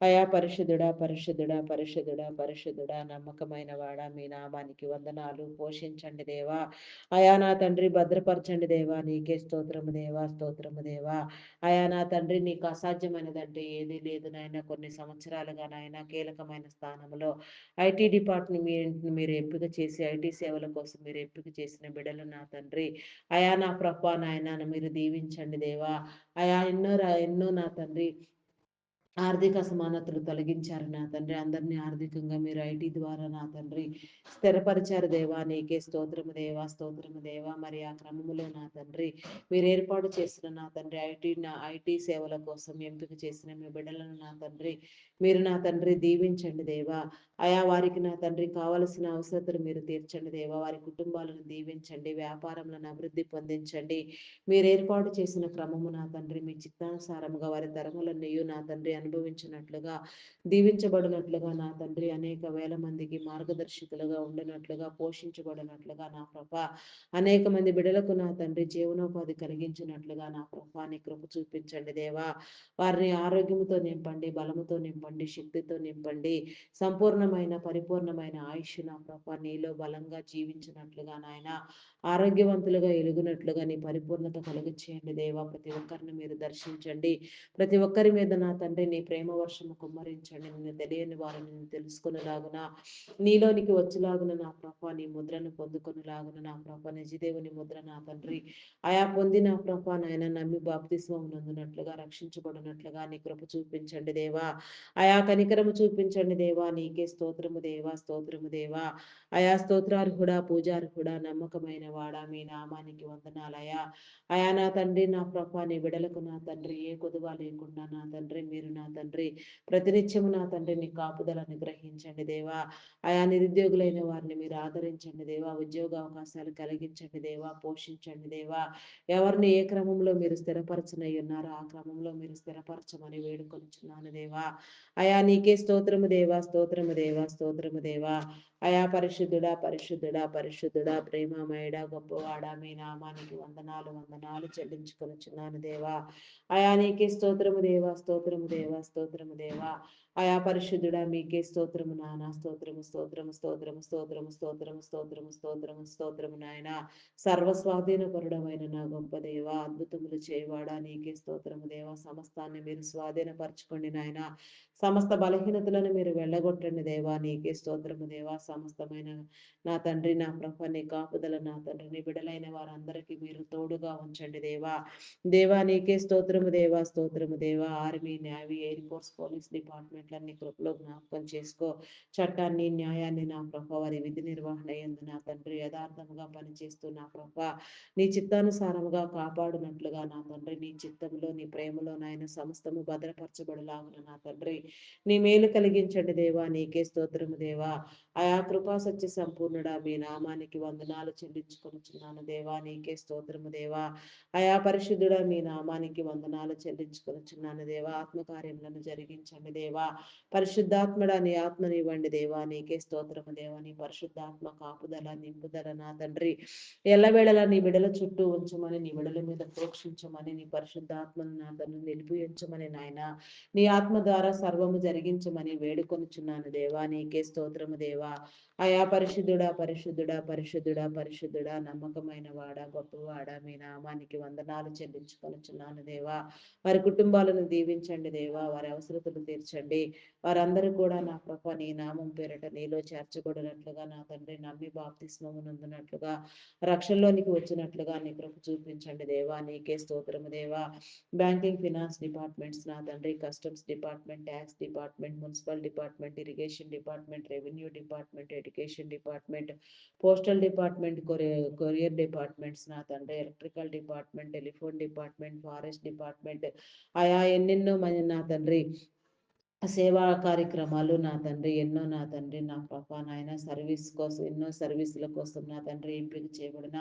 అయా పరిశుద్ధుడా, పరిశుద్ధుడా, పరిశుద్ధుడా, పరిశుద్ధుడా, నమ్మకమైన వాడా, మీ నామానికి వందనాలు. పోషించండి దేవా. అయా నా తండ్రి, భద్రపరచండి దేవా, నీకే స్తోత్రము దేవా, స్తోత్రము దేవా. అయా నా తండ్రి, నీకు అసాధ్యమైనదంటే ఏదీ లేదు నాయన. కొన్ని సంవత్సరాలుగా నాయన కీలకమైన స్థానంలో ఐటీ డిపార్ట్మెంట్ మీరు ఎంపిక చేసి ఐటీ సేవల కోసం మీరు ఎంపిక చేసిన బిడ్డలు నా తండ్రి. అయా నా ప్రభా నాయన మీరు దీవించండి దేవా. అయా ఎన్నో నా తండ్రి ఆర్థిక అసమానతలు తొలగించారు నా తండ్రి. అందరినీ ఆర్థికంగా మీరు ఐటీ ద్వారా నా తండ్రి స్థిరపరిచారు దేవా, నీకే స్తోత్రము దేవా, స్తోత్రము దేవా. మరి ఆ క్రమములో నా తండ్రి మీరు ఏర్పాటు చేసిన నా తండ్రి ఐటీ సేవల కోసం ఎంపిక చేసిన మీ బిడ్డలను నా తండ్రి మీరు నా తండ్రి దీవించండి దేవా. అయా వారికి నా తండ్రి కావలసిన అవసరతలు మీరు తీర్చండి దేవా. వారి కుటుంబాలను దీవించండి, వ్యాపారములను అభివృద్ధి పొందించండి. మీరు ఏర్పాటు చేసిన క్రమము నా తండ్రి మీ చిత్తానుసారముగా వారి తరములన్నీ నా తండ్రి అనుభవించినట్లుగా, దీవించబడినట్లుగా నా తండ్రి అనేక వేల మందికి మార్గదర్శకులుగా ఉండినట్లుగా, పోషించబడినట్లుగా నా ప్రభ అనేక మంది బిడలకు నా తండ్రి జీవనోపాధి కలిగించినట్లుగా నా ప్రభాని కృప చూపించండి దేవా. వారిని ఆరోగ్యముతో నింపండి, బలముతో నింపండి, శక్తితో నింపండి. సంపూర్ణమైన పరిపూర్ణమైన ఆయుష్ నా ప్రభ నీలో బలంగా జీవించినట్లుగా నాయన ఆరోగ్యవంతులుగా ఎలుగునట్లుగా నీ పరిపూర్ణత కలుగ చేయండి దేవా. ప్రతి ఒక్కరిని మీరు దర్శించండి. ప్రతి ఒక్కరి మీద నా తండ్రి నీ ప్రేమ వర్షము కుమ్మరించండి. నిన్ను తెలియని వారిని నిన్ను తెలుసుకునేలాగున, నీలోనికి వచ్చేలాగున నా ప్రభ నీ ముద్రను పొందుకునేలాగున నా ప్రభ నిజదేవుని ముద్ర నా తండ్రి ఆయా పొంది నా ప్రభ నాయన నమ్మి బాప్తిస్మం నందునట్లుగా, రక్షించబడినట్లుగా నీ కృప చూపించండి దేవా. ఆయా కనికరము చూపించండి దేవా. నీకే స్తోత్రము దేవా, స్తోత్రము దేవా. అయా స్తోత్రార్హుడా, పూజార్హుడా, నమ్మకమైన వాడా, మీ నామానికి వందనాలయా. అయా నా తండ్రి నా ప్రభా నీ బిడలకు నా తండ్రి ఏ కొదువ లేకుండా నా తండ్రి మీరు నా తండ్రి ప్రతినిత్యము నా తండ్రి నీ కాపుదలను గ్రహించండి దేవా. ఆయా నిరుద్యోగులైన వారిని మీరు ఆదరించండి దేవా. ఉద్యోగ అవకాశాలు కలిగించండి దేవా, పోషించండి దేవా. ఎవరిని ఏ క్రమంలో మీరు స్థిరపరచనై ఉన్నారో ఆ క్రమంలో మీరు స్థిరపరచమని వేడుకొనిచున్నాను దేవా. అయా నీకే స్తోత్రము దేవా, స్తోత్రము దేవా, స్తోత్రము దేవా. అయా పరిశుద్ధుడా, పరిశుద్ధుడా, పరిశుద్ధుడా, ప్రేమమయుడా, గొప్పవాడా, మీ నామానికి వందనాలు వందనాలు చెల్లించుకొనుచున్నాను దేవా. అయా నీకే స్తోత్రము దేవా, స్తోత్రము దేవా, స్తోత్రము దేవా. అయా పరిశుద్ధుడా మీకే స్తోత్రము నాయన, స్తోత్రము స్తోత్రము స్తోత్రము స్తోత్రము స్తోత్రము స్తోత్రము స్తోత్రము స్తోత్రము నాయన. సర్వస్వాధీనపరుడమైన నా గొప్ప దేవ, అద్భుతములు చేయవాడా నీకే స్తోత్రము దేవా. సమస్తాన్ని మీరు స్వాధీనపరచుకోండి నాయన. సమస్త బలహీనతలను మీరు వెళ్ళగొట్టండి దేవా. నీకే స్తోత్రము దేవా. సమస్తమైన నా తండ్రి నా ప్రభ నీ కాపుదల నా తండ్రి నీ బిడలైన వారందరికీ మీరు తోడుగా ఉంచండి దేవా. దేవా నీకే స్తోత్రము దేవా, స్తోత్రము దేవా. Army, navy, air force, police డిపార్ట్మెంట్లన్నీ కృపలో జ్ఞాపకం చేసుకో. చట్టాన్ని, న్యాయాన్ని నా ప్రభ వారి విధి నిర్వహణ ఎందు నా తండ్రి యథార్థముగా పనిచేస్తూ నా ప్రభ నీ చిత్తానుసారముగా కాపాడునట్లుగా నా తండ్రి నీ చిత్తంలో నీ ప్రేమలో నాయన సమస్తము భద్రపరచబడలాగున నా తండ్రి నీ మేలు కలిగించండి దేవా. నీకే స్తోత్రము దేవా. ఆయా కృపా సత్య సంపూర్ణుడా మీ నామానికి వందనాలు చెల్లించుకొనుచున్నాను దేవా. నీకే స్తోత్రము దేవా. అయా పరిశుద్ధుడా మీ నామానికి వందనాలు చెల్లించుకొనుచున్నాను దేవా. ఆత్మకార్యములను జరిగించండి దేవా. పరిశుద్ధాత్మడా నీ ఆత్మనివ్వండి దేవా. నీకే స్తోత్రము దేవా. నీ పరిశుద్ధాత్మ కాపుదల నింపుదల నా తండ్రి ఎల్లవేళలా నీ బిడల చుట్టూ ఉంచమని, నీ బిడల మీద ప్రోక్షించమని, నీ పరిశుద్ధాత్మను నా తను నిలిపి ఉంచమని నాయన నీ ఆత్మ ద్వారా సర్వము జరిగించమని వేడుకొనుచున్నాను దేవా. నీకే స్తోత్రము దేవా. అయా పరిశుద్ధుడా, పరిశుద్ధుడా, పరిశుద్ధుడా, పరిశుద్ధుడా, నమ్మకమైన వాడా, గొప్పవాడా, మీ నామానికి వందనాలు చెల్లించుకొనుచున్నాను దేవా. వారి కుటుంబాలను దీవించండి దేవా. వారి అవసరతలు తీర్చండి. వారందరూ కూడా నా ప్రభ నీ నామం పేరట నీలో చేర్చబడినట్లుగా నా తండ్రి నమ్మి బాప్తిస్మము నందునట్లుగా, రక్షణలోనికి వచ్చినట్లుగా నీ కృప చూపించండి దేవా. నీకే స్తోత్రము దేవా. బ్యాంకింగ్, ఫినాన్స్ డిపార్ట్మెంట్స్ నా తండ్రి, customs department, tax department, municipal department, irrigation department, revenue department, education department, postal department, courier departments నా తండ్రి, electrical department, telephone department, forest department, ఆయా ఎన్నెన్నో మంది నా తండ్రి సేవా కార్యక్రమాలు నా తండ్రి ఎన్నో నా తండ్రి నా ప్రభా నాయన సర్వీస్ కోసం ఎన్నో సర్వీసుల కోసం నా తండ్రి ఎంపిక చేయబడిన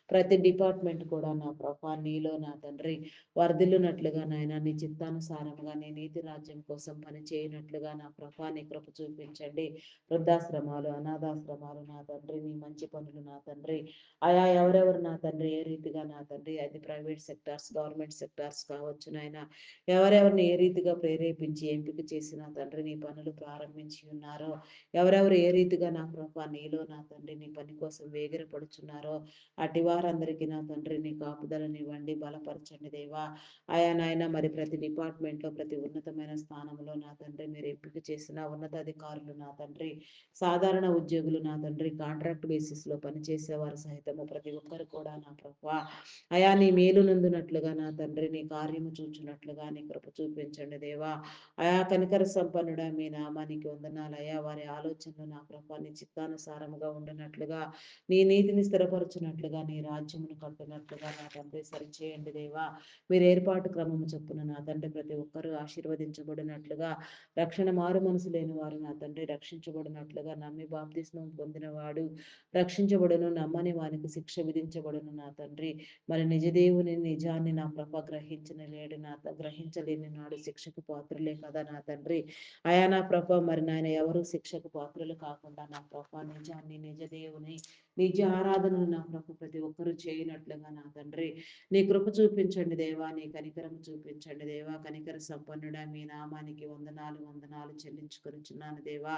ప్రతి డిపార్ట్మెంట్ కూడా నా ప్రభా నీలో నా తండ్రి వర్ధిల్లునట్లుగా నాయన నీ చిత్తానుసారంగా నీ నీతి రాజ్యం కోసం పని చేయనట్లుగా నా ప్రభా నీ కృప చూపించండి. వృద్ధాశ్రమాలు అనాథాశ్రమాలు నా తండ్రి నీ మంచి పనులు నా తండ్రి ఆయా ఎవరెవరు నా తండ్రి ఏ రీతిగా నా తండ్రి అది ప్రైవేట్ సెక్టార్స్ గవర్నమెంట్ సెక్టార్స్ కావచ్చు నాయన ఎవరెవరిని ఏ రీతిగా ప్రేరేపించి ఎంపిక చేసిన తండ్రి నీ పనులు ప్రారంభించి ఉన్నారో ఎవరెవరు ఏ రీతిగా నా ప్రభా నీలో నా తండ్రి నీ పని కోసం వేగిరపడుచున్నారో అటు వారందరికీ నా తండ్రి నీ కాపుదలనివ్వండి, బలపరచండి దేవా. ఆయా నాయన మరి ప్రతి డిపార్ట్మెంట్లో ప్రతి ఉన్నతమైన స్థానంలో నా తండ్రి మీరు ఎంపిక చేసిన ఉన్నతాధికారులు నా తండ్రి సాధారణ ఉద్యోగులు నా తండ్రి కాంట్రాక్ట్ బేసిస్లో పనిచేసేవారు సహితము ప్రతి ఒక్కరు కూడా నా ప్రభా అయా నీ మేలు నందునట్లుగా నా తండ్రి నీ కార్యము చూచున్నట్లుగా నీ కృప చూపించండి దేవా. అయా కనికర సంపన్నుడా మీ నామానికి వందనాలు అయా వారి ఆలోచనలు నా ప్రభా నీ చిత్తానుసారముగా ఉండనట్లుగా నీ నీతిని స్థిరపరచునట్లుగా నీ రాజ్యమును కట్టునట్లుగా నా తండ్రి సరిచేయండి దేవా. మీరు ఏర్పాటు క్రమము చొప్పున నా తండ్రి ప్రతి ఒక్కరూ ఆశీర్వదించబడినట్లుగా రక్షణ మారు మనసు లేని వారు నా తండ్రి రక్షించబడినట్లుగా నమ్మి బాప్తిస్మం పొందినవాడు రక్షించబడును, నమ్మని వానికి శిక్ష విధించబడును నా తండ్రి. మరి నిజదేవుని నిజాన్ని నా ప్రభ గ్రహించిన లేడు నా గ్రహించలేని నాడు శిక్షకు పాత్రులే కదా నా తండ్రి. అయా నా ప్రభ మరి నాయన ఎవరు శిక్షకు పాత్రులు కాకుండా నా ప్రభ నిజాన్ని నిజదేవుని నిజ ఆరాధనను నా ప్రభ ప్రతి ఒక్కరూ చేయనట్లుగా నా తండ్రి నీ కృప చూపించండి దేవా, నీ కనికరం చూపించండి దేవా. కనికర సంపన్నుడా మీ నామానికి వందనాలు వందనాలు చెల్లించుకొనిచున్నాను దేవా.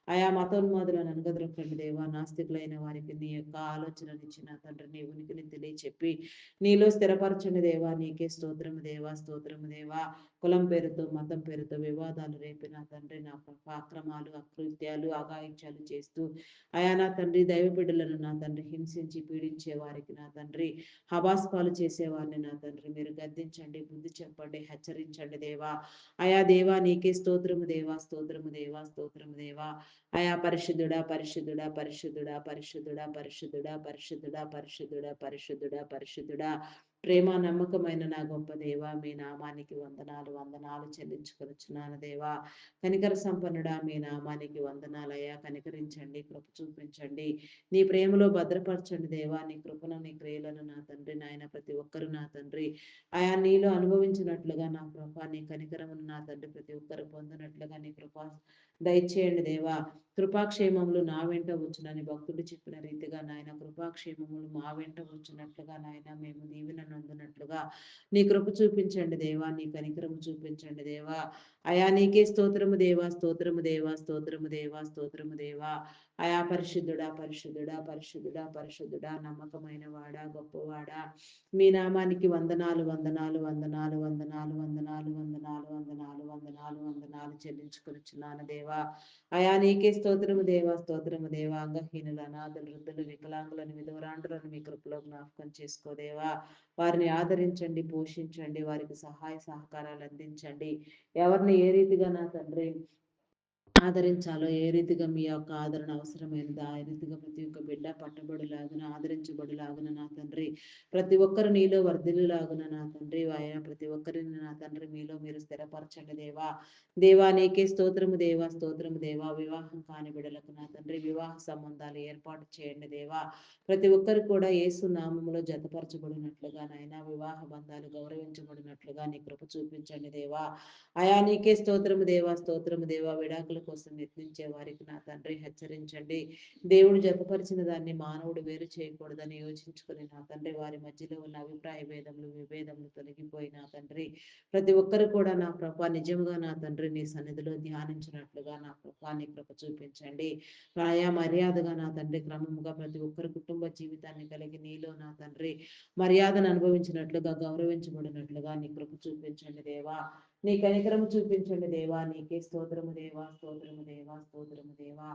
ఆయా మతోన్మాదులను అనగదొరకండి దేవా. నాస్తికులైన వారికి నీ యొక్క ఆలోచననిచ్చిన తండ్రి నీ ఉనికిని తెలియచెప్పి నీలో స్థిరపరచండి దేవా. నీకే స్తోత్రము దేవా, స్తోత్రము దేవా. కులం పేరుతో మతం పేరుతో వివాదాలు రేపిన తండ్రి నా అక్రమాలు అకృత్యాలు అఘాయిత్యాలు చేస్తూ ఆయా నా తండ్రి దైవ బిడ్డలను నా తండ్రి హింసించి పీడించే వారికి నా తండ్రి హబాస్పాలు చేసేవారిని నా తండ్రి మీరు గద్దించండి, బుద్ధి చెప్పండి, హెచ్చరించండి దేవా. ఆయా దేవా నీకే స్తోత్రము దేవా, స్తోత్రము దేవా, స్తోత్రము దేవా. అయా పరిశుద్ధుడా పరిశుద్ధుడా పరిశుద్ధుడా పరిశుద్ధుడా పరిశుద్ధుడా పరిశుద్ధుడా పరిశుద్ధుడా పరిశుద్ధుడా పరిశుద్ధుడా ప్రేమ నమ్మకమైన నా గొప్ప దేవా మీ నామానికి వందనాలు వందనాలు చెల్లించుకొనుచున్నాను దేవా. కనికర సంపన్నుడా మీ నామానికి వందనాలయ్యా. కనికరించండి, కృప చూపించండి, నీ ప్రేమలో భద్రపరచండి దేవా. నీ కృపను నీ క్రియలను నా తండ్రి నాయన ప్రతి ఒక్కరు నా తండ్రి ఆయా నీలో అనుభవించినట్లుగా నా కృప నీ కనికరమును నా తండ్రి ప్రతి ఒక్కరు పొందినట్లుగా నీ కృప దయచేయండి దేవా. కృపాక్షేమములు నా వెంట వచ్చునని భక్తుడు చెప్పిన రీతిగా నాయన కృపాక్షేమములు మా వెంట వచ్చినట్లుగా నాయన మేము దీవెన నందునట్లుగా నీ కృప చూపించండి దేవా. నీ కనికరము చూపించండి దేవా. అయా నీకే స్తోత్రము దేవా, స్తోత్రము దేవా, స్తోత్రము దేవా, స్తోత్రము దేవా. అయా పరిశుద్ధుడా పరిశుద్ధుడా పరిశుద్ధుడా పరిశుద్ధుడా నమ్మకమైన వాడా గొప్పవాడా మీ నామానికి వందనాలు వందనాలు వందనాలు వందనాలు వందనాలు వందనాలు వందనాలు వందనాలు వందనాలు చెల్లించుకొనిచున్నాను దేవా. అయా నీకే స్తోత్రము దేవా, స్తోత్రము దేవా. అంగహీనులు అనాథులు వృద్ధులు వికలాంగులను విధవరాండ్రులను మీ కృపలో జ్ఞాపకం చేసుకోదేవా. వారిని ఆదరించండి, పోషించండి, వారికి సహాయ సహకారాలు అందించండి. ఎవరిని ఏ రీతిగా నా తండ్రి ఆదరించాలో ఏ రీతిగా మీ యొక్క ఆదరణ అవసరమైనది ఆ రీతిగా ప్రతి ఒక్క బిడ్డ పట్టబడిలాగున ఆదరించబడిలాగున నా తండ్రి ప్రతి ఒక్కరు నీలో వర్ధిల్లులాగున నా తండ్రి ఆయన ప్రతి ఒక్కరిని నా తండ్రి మీలో మీరు స్థిరపరచండి దేవా. దేవా నీకే స్తోత్రము దేవా, స్తోత్రము దేవా. వివాహం కాని బిడ్డలకు నా తండ్రి వివాహ సంబంధాలు ఏర్పాటు చేయండి దేవా. ప్రతి ఒక్కరు కూడా యేసు నామములో జతపరచబడినట్లుగా నాయన వివాహ బంధాలు గౌరవించబడినట్లుగా నీ కృప చూపించండి దేవా. అయా నీకే స్తోత్రము దేవా, స్తోత్రము దేవా. విడాకుల కోసం యత్నించే వారికి నా తండ్రి హెచ్చరించండి. దేవుడు జతపరిచిన దాన్ని మానవుడు వేరు చేయకూడదని యోచించుకుని నా తండ్రి వారి మధ్యలో ఉన్న అభిప్రాయ భేదములు విభేదములు తొలగిపోయి నా తండ్రి ప్రతి ఒక్కరు కూడా నా ప్రభా నిజముగా నా తండ్రి నీ సన్నిధిలో ధ్యానించినట్లుగా నా ప్రభా నీ కృప చూపించండి. ఆయా మర్యాదగా నా తండ్రి క్రమముగా ప్రతి ఒక్కరు కుటుంబ జీవితాన్ని కలిగి నీలో నా తండ్రి మర్యాదను అనుభవించినట్లుగా గౌరవించబడినట్లుగా నీ కృప చూపించండి దేవా. నీ కనికరము చూపించండి దేవా. నీకే స్తోత్రము దేవా, స్తోత్రము దేవా, స్తోత్రము దేవా.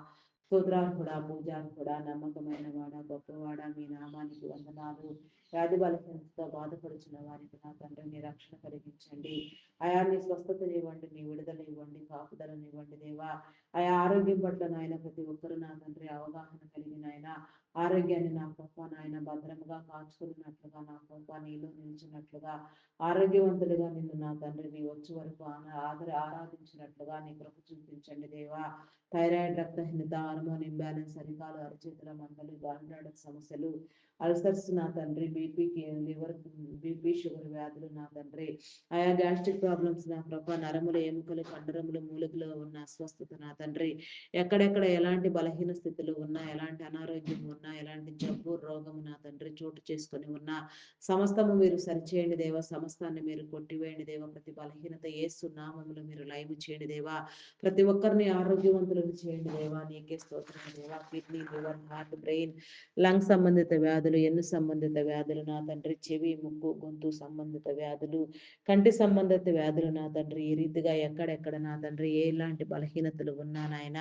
స్తోత్రార్హుడా, పూజార్హుడా, నమ్మకమైన వాడ, గొప్పవాడ, మీ నామానికి వందనాలు. వ్యాధి బలహీనతతో బాధపడుచున్న వారికి నా తండ్రి నీ రక్షణ కలిగించండి. అయా నీ స్వస్థతని ఇవ్వండి, నీ విడుదల ఇవ్వండి, కాపుదలను ఇవ్వండి దేవా. ఆయా ఆరోగ్యం పట్ల నాయన ప్రతి ఒక్కరు నా తండ్రి అవగాహన కలిగిన ఆయన ఆరోగ్యాన్ని నా ప్రభా నాయన భద్రంగా కాచుకున్నట్లుగా, నా ప్రభా నీలో నిలిచినట్లుగా, ఆరోగ్యవంతులుగా నిన్ను నా తండ్రి నీ వచ్చే వరకు ఆరాధించినట్లుగా నీ కృప చూపించండి దేవా. థైరాయిడ్, రక్తహీనత, హార్మోన్ ఇంబ్యాలెన్స్, అరికాలు అరచేతుల మంటలు, గాండ్రాడ సమస్యలు, అల్సర్స్ నా తండ్రి, బీపీకి లివర్, బీపీ షుగర్ వ్యాధులు నా తండ్రి, ఆయా గ్యాస్ట్రిక్ ప్రాబ్లమ్స్ నా ప్రభ, నరములు, ఎముకలు, కండరములు, మూలుగులో ఉన్న అస్వస్థత నా తండ్రి, ఎక్కడెక్కడ ఎలాంటి బలహీన స్థితులు ఉన్నా, ఎలాంటి అనారోగ్యం ఉన్నా, ఎలాంటి జబ్బు రోగము నా తండ్రి చోటు చేసుకొని ఉన్నా సమస్తము మీరు సరిచేయండి దేవ, సమస్తాన్ని మీరు కొట్టివేయండి దేవ, ప్రతి బలహీనత యేసు నామములో మీరు లైవ్ చేయండి దేవా, ప్రతి ఒక్కరిని ఆరోగ్యవంతులను చేయండి దేవా, నీకే స్తోత్రం దేవా. Kidney, liver, heart, brain, lung సంబంధిత వ్యాధులు, ఎన్ను సంబంధిత వ్యాధులు నా తండ్రి, చెవి, ముక్కు, గొంతు సంబంధిత వ్యాధులు, కంటి సంబంధిత వ్యాధులు నా తండ్రి, ఈ రీతిగా ఎక్కడెక్కడ నా తండ్రి ఎలాంటి బలహీనతలు ఉన్నా నాయన,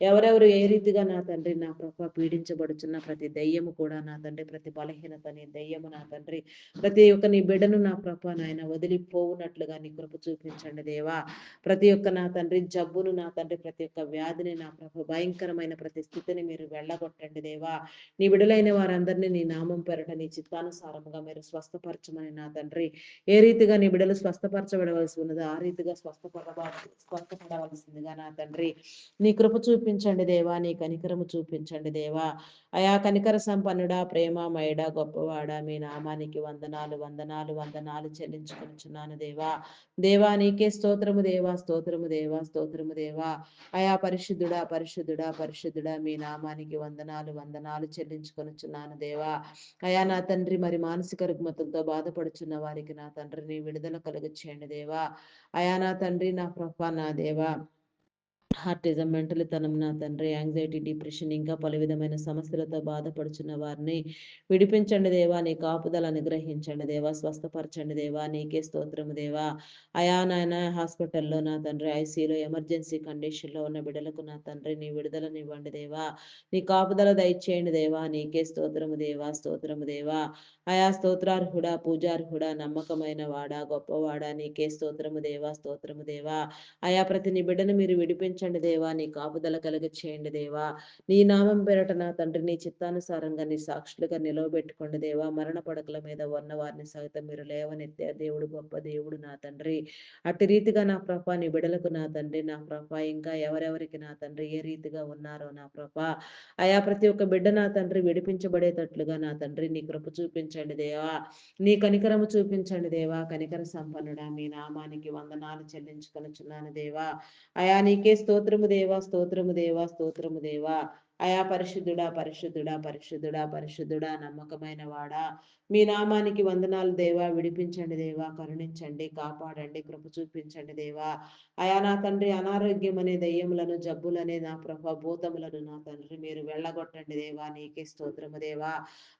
ఎవరెవరు ఏ రీతిగా నా తండ్రి నా ప్రభ పీడించబడుచున్న ప్రతి దయ్యము కూడా నా తండ్రి, ప్రతి బలహీనత నీ దయ్యము నా తండ్రి, ప్రతి ఒక్క నీ బిడ్డను నా ప్రభ నాయన వదిలిపోవునట్లుగా నీ కృప చూపించండి దేవా. ప్రతి ఒక్క నా తండ్రి జబ్బును నా తండ్రి, ప్రతి ఒక్క వ్యాధిని నా ప్రభ భయంకరమైన ప్రతి స్థితిని మీరు వెళ్ళగొట్టండి దేవా. నీ విడులైన వారందరినీ నీ నామం పెరట నీ చిత్తానుసారముగా మీరు స్వస్థపరచమని నా తండ్రి, ఏ రీతిగా నీ బిడ్డలు స్వస్థపరచబడవలసి ఉన్నదో ఆ రీతిగా స్వస్థపడవలసిందిగా నా తండ్రి నీ కృప చూపించండి దేవా, నీ కనికరము చూపించండి దేవా. అయా కనికర సంపన్నుడా, ప్రేమమయుడా, గొప్పవాడా, మీ నామానికి వందనాలు వందనాలు వందనాలు చెల్లించుకుంటున్నాను దేవా. దేవా నీకే స్తోత్రము దేవా, స్తోత్రము దేవా, స్తోత్రము దేవా. అయా పరిశుద్ధుడా, పరిశుద్ధుడా, పరిశుద్ధుడా, మీ నామానికి వందనాలు వందనాలు చెల్లించుకొనుచున్నాను దేవా. అయా నా తండ్రి, మరి మానసిక రుగ్మతలతో బాధపడుచున్న వారికి నా తండ్రి నీ విడుదల కలుగు చేయండి దేవా. అయా నా తండ్రి నా ప్రభ నా దేవా, హార్టిజం, మెంటల్ తనం నా తండ్రి, యాంగ్జైటీ, డిప్రెషన్ ఇంకా పలు విధమైన సమస్యలతో బాధపడుచున్న వారిని విడిపించండి దేవా, నీ కాపుదల అనుగ్రహించండి దేవా, స్వస్థపరచండి దేవా, నీకే స్తోత్రము దేవా. అయా నాయన హాస్పిటల్లో నా తండ్రి, ఐసీలో ఎమర్జెన్సీ కండిషన్లో ఉన్న బిడ్డలకు నా తండ్రి నీ విడుదలనివ్వండి దేవా, నీ కాపుదల దయచేయండి దేవా, నీకే స్తోత్రము దేవా, స్తోత్రము దేవా. అయా స్తోత్రార్హుడా, పూజార్హుడా, నమ్మకమైన వాడా, గొప్పవాడా, నీకే స్తోత్రము దేవా, స్తోత్రము దేవా. అయా ప్రతి నీ బిడ్డను మీరు విడిపించండి దేవా, నీ కాపుదల కలుగ చేయండి దేవా. నీ నామం పేరట నా తండ్రి నీ చిత్తానుసారంగా నీ సాక్షులుగా నిలవబెట్టుకోండి దేవా. మరణ పడకల మీద ఉన్న వారిని సైతం మీరు లేవనెత్తే దేవుడు గొప్ప దేవుడు నా తండ్రి. అట్టి రీతిగా నా ప్రభ నీ బిడలకు నా తండ్రి నా ప్రభ ఇంకా ఎవరెవరికి నా తండ్రి ఏ రీతిగా ఉన్నారో నా ప్రభ, అయా ప్రతి ఒక్క బిడ్డ నా తండ్రి విడిపించబడేటట్లుగా నా తండ్రి నీ కృప చూపించండి దేవా, నీ కనికరము చూపించండి దేవా. కనికర సంపన్నుడా, మీ నామానికి వందనాలు చెల్లించుకొనుచున్నాను దేవా. అయా నీకే స్తోత్రము దేవా, స్తోత్రము దేవా, స్తోత్రము దేవా. అయా పరిశుద్ధుడా, పరిశుద్ధుడా, పరిశుద్ధుడా, పరిశుద్ధుడా, నమ్మకమైన వాడా, మీ నామానికి వందనాలు దేవా. విడిపించండి దేవా, కరుణించండి, కాపాడండి, కృప చూపించండి దేవా. అయా నా తండ్రి అనారోగ్యం అనే దయ్యములను, జబ్బులనే నా ప్రభ భూతములను నా తండ్రి మీరు వెళ్ళగొట్టండి దేవా, నీకే స్తోత్రము దేవా.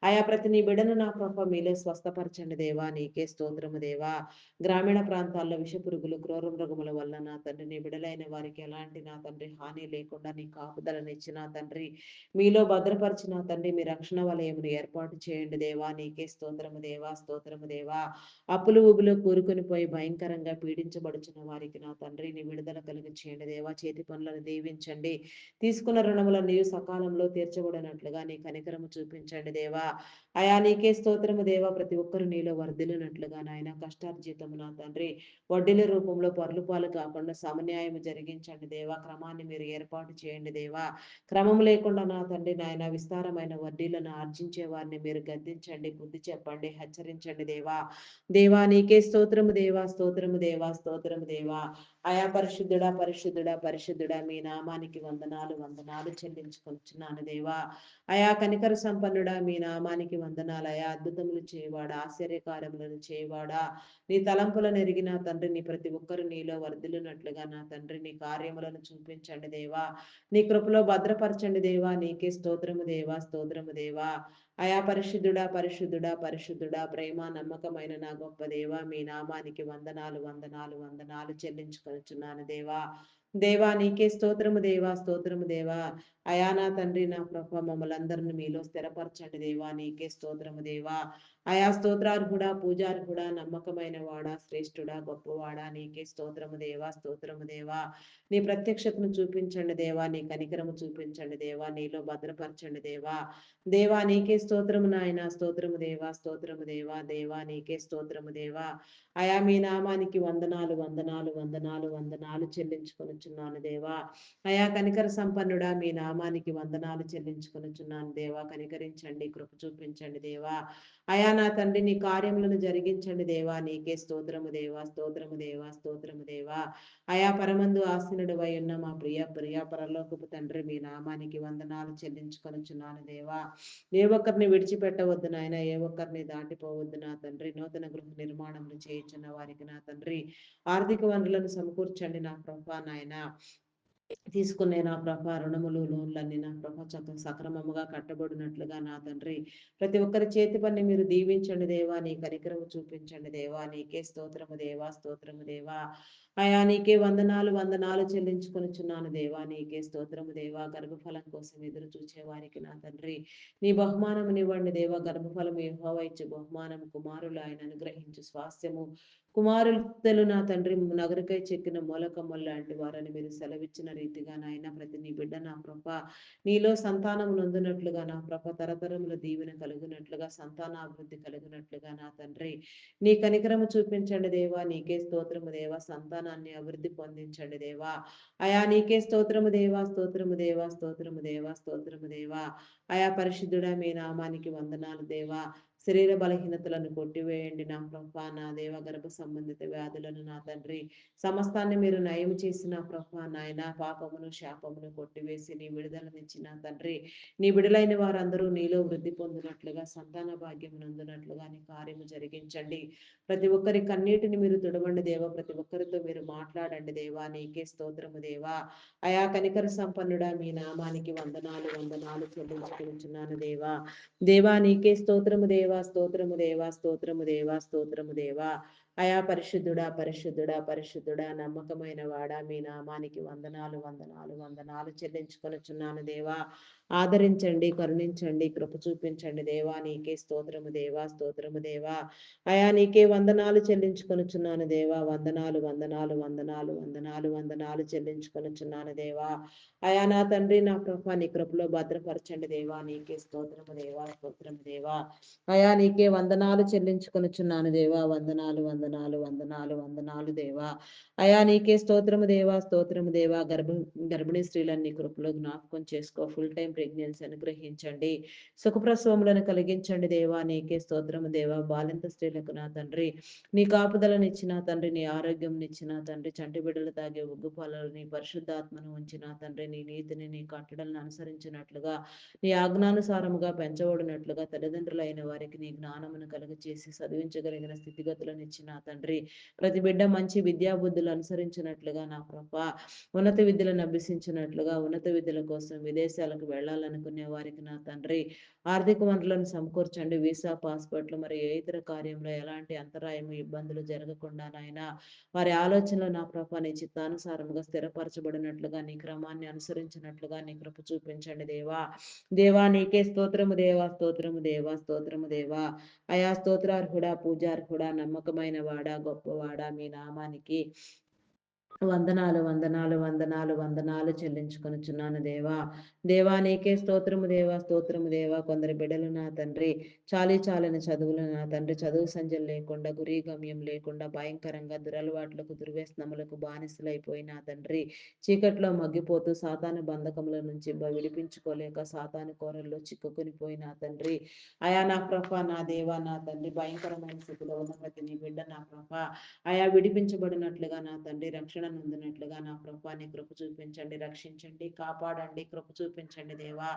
అయా ప్రతి నీ బిడను నా ప్రభ మీలో స్వస్థపరచండి దేవా, నీకే స్తోత్రము దేవా. గ్రామీణ ప్రాంతాల్లో విషపురుగులు, క్రూర మృగముల వల్ల నా తండ్రి నీ బిడలైన వారికి ఎలాంటి నా తండ్రి హాని లేకుండా నీ కాపుదలనిచ్చిన తండ్రి మీలో భద్రపరిచిన తండ్రి మీ రక్షణ వలయమును ఏర్పాటు చేయండి దేవా, నీకే స్తోత్రము దేవా, స్తోత్రము దేవా. అప్పులు ఊబులు కూరుకొని పోయి భయంకరంగా పీడించబడుచున్న వారికి నా తండ్రి నీ విడుదల కలిగి చేయండి దేవా. చేతి పనులను దీవించండి, తీసుకున్న రుణములను సకాలంలో తీర్చబడినట్లుగా నీ కనికరము చూపించండి దేవా. అయా నీకే స్తోత్రము దేవా. ప్రతి ఒక్కరు నీలో వర్ధిల్లునట్లుగా నాయన కష్టార్జితము నా తండ్రి వడ్డీల రూపంలో పర్లు పాలు కాకుండా సమన్యాయం జరిగించండి దేవా. క్రమాన్ని మీరు ఏర్పాటు చేయండి దేవా. క్రమం లేకుండా నా తండ్రి నాయన విస్తారమైన వడ్డీలను ఆర్జించే వారిని మీరు గద్దించండి, బుద్ధి చెప్పండి, హెచ్చరించండి దేవా. దేవా నీకే స్తోత్రము దేవా, స్తోత్రము దేవా, స్తోత్రము దేవా. అయా పరిశుద్ధుడా, పరిశుద్ధుడా, పరిశుద్ధుడా, మీ నామానికి వందనాలు వందనాలు చెల్లించుకొచ్చున్నాను దేవా. అయా కనికర సంపన్నుడా, మీ నామానికి వందనాలు. అయా అద్భుతములు చేయవాడా, ఆశ్చర్యకారములను చేయవాడా, నీ తలంపులను ఎరిగిన తండ్రి నీ ప్రతి ఒక్కరు నీలో వర్ధిల్లునట్లుగా నా తండ్రి నీ కార్యములను చూపించండి దేవా. నీ కృపలో భద్రపరచండి దేవా, నీకే స్తోత్రము దేవా, స్తోత్రము దేవా. అయా పరిశుద్ధుడా, పరిశుద్ధుడా, పరిశుద్ధుడా, ప్రేమ నమ్మకమైన నా గొప్ప దేవా, మీ నామానికి వందనాలు వందనాలు వందనాలు చెల్లించుకొనుచున్నాను దేవా. దేవా నీకే స్తోత్రము దేవా, స్తోత్రము దేవా. అయా నా తండ్రి నా ప్రభ మమ్మల్ని అందరిని మీలో స్థిరపరచండి దేవా, నీకే స్తోత్రము దేవా. అయా స్తోత్రార్హుడా, పూజార్హుడా, నమ్మకమైన వాడా, శ్రేష్ఠుడా, గొప్పవాడా, నీకే స్తోత్రము దేవా, స్తోత్రము దేవా. నీ ప్రత్యక్షతను చూపించండి దేవా, నీ కనికరము చూపించండి దేవా, నీలో భద్రపరచండి దేవా. దేవా నీకే స్తోత్రము నాయన, స్తోత్రము దేవా, స్తోత్రము దేవా. దేవా నీకే స్తోత్రము దేవా. అయా మీ నామానికి వందనాలు, వందనాలు, వందనాలు, వందనాలు చెల్లించుకొనుచున్నాను దేవా. అయా కనికర సంపన్నుడా, మీ నామానికి వందనాలు చెల్లించుకొనుచున్నాను దేవా. కనికరించండి, కృప చూపించండి దేవా. అయా నా తండ్రి నీ కార్యములను జరిగించండి దేవా, నీకే స్తోత్రము దేవా, స్తోత్రము దేవా, స్తోత్రము దేవా. అయా పరమందు ఆసీనుడు ఉన్న మా ప్రియ ప్రియ పరలోకపు తండ్రి, మీ నామానికి వందనాలు చెల్లించుకొనుచున్నాను దేవా. ఏ ఒక్కరిని విడిచిపెట్టవద్దు నాయన, ఏ ఒక్కరిని దాటిపోవద్దు నా తండ్రి. నూతన గృహ నిర్మాణములు చేయించిన వారికి నా తండ్రి ఆర్థిక వనరులను సమకూర్చండి నా ప్రభా నాయన. తీసుకునే నా ప్రభ రుణములు లోన్లన్నీ నా ప్రభ సక్రమముగా కట్టబడినట్లుగా నా తండ్రి ప్రతి ఒక్కరి చేతి పని మీరు దీవించండి దేవా, నీ కనికరము చూపించండి దేవా, నీకే స్తోత్రము దేవా, స్తోత్రము దేవా. అయా నీకే వందనాలు, వందనాలు చెల్లించుకొనిచున్నాను దేవా, నీకే స్తోత్రము దేవా. గర్భఫలం కోసం ఎదురు చూచే వారికి నా తండ్రి నీ బహుమానమునివ్వండి దేవా. గర్భఫలం యెహోవా ఇచ్చు బహుమానం, కుమారులు ఆయన అనుగ్రహించు స్వాస్థ్యము. కుమారుతెలు నా తండ్రి నగరికై చెక్కిన మూలకమ్మలు లాంటి వారని మీరు సెలవిచ్చిన రీతిగా నాయన ప్రతి నీ బిడ్డ నా ప్రభ నీలో సంతానం నొందినట్లుగా నా ప్రభ తరతరముల దీవెన కలుగునట్లుగా సంతానాభివృద్ధి కలుగునట్లుగా నా తండ్రి నీ కనికరము చూపించండి దేవా, నీకే స్తోత్రము దేవా. సంతానాన్ని అభివృద్ధి పొందించండి దేవా. అయా నీకే స్తోత్రము దేవా, స్తోత్రము దేవా, స్తోత్రము దేవా, స్తోత్రము దేవా. అయా పరిశుద్ధుడా మీ నామానికి వందనాలు దేవా. శరీర బలహీనతలను కొట్టివేయండి నా ప్రభా నా దేవ. గర్భ సంబంధిత వ్యాధులను నా తండ్రి సమస్తాన్ని మీరు నయం చేసిన ప్రభా నాయన. పాపమును శాపమును కొట్టివేసి నీ విడుదలనిచ్చి నా తండ్రి నీ విడుదలైన వారందరూ నీలో వృద్ధి పొందినట్లుగా సంతాన భాగ్యం నందునట్లుగా నీ కార్యము జరిగించండి. ప్రతి ఒక్కరి కన్నీటిని మీరు తుడవండి దేవా, ప్రతి ఒక్కరితో మీరు మాట్లాడండి దేవా, నీకే స్తోత్రము దేవా. అయా కనికర సంపన్నుడా మీ నామానికి వందనాలు, వందనాలు చెల్లించుకుంటున్నాను దేవా. దేవా నీకే స్తోత్రము దేవా, స్తోత్రము దేవా, స్తోత్రము దేవా, స్తోత్రము దేవా. అయా పరిశుద్ధుడా, పరిశుద్ధుడా, పరిశుద్ధుడా, నమ్మకమైన వాడా, మీ నామానికి వందనాలు, వందనాలు, వందనాలు చెల్లించుకొనుచున్నాను దేవా. ఆదరించండి, కరుణించండి, కృప చూపించండి దేవా, నీకే స్తోత్రము దేవా, స్తోత్రము దేవా. అయా నీకే వందనాలు చెల్లించుకొనుచున్నాను దేవా. వందనాలు, వందనాలు, వందనాలు, వందనాలు, వందనాలు చెల్లించుకొనుచున్నాను దేవా. అయా నా తండ్రి నా ప్రభ నీ కృపలో భద్రపరచండి దేవా, నీకే స్తోత్రము దేవా, స్తోత్రము దేవా. అయా నీకే వందనాలు చెల్లించుకొనుచున్నాను దేవా. వందనాలు, వందనాలు, వందనాలు, వందనాలు దేవా. అయా నీకే స్తోత్రము దేవా, స్తోత్రము దేవా. గర్భిణీ స్త్రీలన్నీ కృపలో జ్ఞాపకం చేసుకో. ఫుల్ టైం ప్రెగ్నెన్సీ అనుగ్రహించండి. సుఖప్రసవములను కలిగించండి దేవా, నీకే స్తోత్రము దేవా. బాలింత స్త్రీలకు నా తండ్రి నీ కాపుదలనిచ్చిన తండ్రి, నీ ఆరోగ్యం ఇచ్చిన తండ్రి, చంటి బిడ్డలు తాగే ఉగ్గుపాలలో నీ పరిశుద్ధాత్మను ఉంచిన తండ్రి, నీ నీతిని నీ కట్టడలను అనుసరించినట్లుగా నీ ఆజ్ఞానుసారముగా పెంచబడినట్లుగా తల్లిదండ్రులైన వారికి నీ జ్ఞానమును కలుగచేసి చదివించగలిగిన స్థితిగతులను ఇచ్చిన తండ్రి ప్రతి బిడ్డ మంచి విద్యాబుద్ధులు అనుసరించినట్లుగా నా ప్రభ ఉన్నత విద్యలను అభ్యసించినట్లుగా ఉన్నత విద్యల కోసం విదేశాలకు వెళ్ళాలనుకునే వారికి నా తండ్రి ఆర్థిక వనరులను సమకూర్చండి. వీసా, పాస్పోర్ట్లు మరి ఏ ఇతర కార్యంలో ఎలాంటి అంతరాయము ఇబ్బందులు జరగకుండా నాయన వారి ఆలోచనలు నా ప్రభ నీ చిత్తానుసారముగా స్థిరపరచబడినట్లుగా నీ క్రమాన్ని అనుసరించినట్లుగా నీ కృప చూపించండి దేవా. దేవా నీకే స్తోత్రము దేవా, స్తోత్రము దేవా, స్తోత్రము దేవా. అయా స్తోత్రార్హుడా, పూజార్హుడా, నమ్మకమైన వాడా, గొప్పవాడా, మీ నామానికి వందనాలు, వందనాలు, వందనాలు, వందనాలు చెల్లించుకొనుచున్నాను దేవా. దేవా నీకే స్తోత్రము దేవా, స్తోత్రము దేవా. కొందరి బిడ్డలు నా తండ్రి చాలని చదువులు నా తండ్రి చదువు సంజలు లేకుండా, గురి గమ్యం లేకుండా, భయంకరంగా దురలవాట్లకు దుర్వ్యసనములకు బానిసలైపోయి నా తండ్రి చీకట్లో మగ్గిపోతూ సాతాను బంధకముల నుంచి విడిపించుకోలేక సాతాను కోరల్లో చిక్కుకుని పోయి నా తండ్రి అయా నా ప్రభ నా దేవా నా తండ్రి భయంకరమైన స్థితిలో ఉన్న ప్రతి నీ బిడ్డ నా ప్రభ అయా విడిపించబడినట్లుగా నా తండ్రి రక్షణ నొందినట్లుగా నా ప్రభా నీ కృప చూపించండి, రక్షించండి, కాపాడండి, కృప చూపించండి దేవా.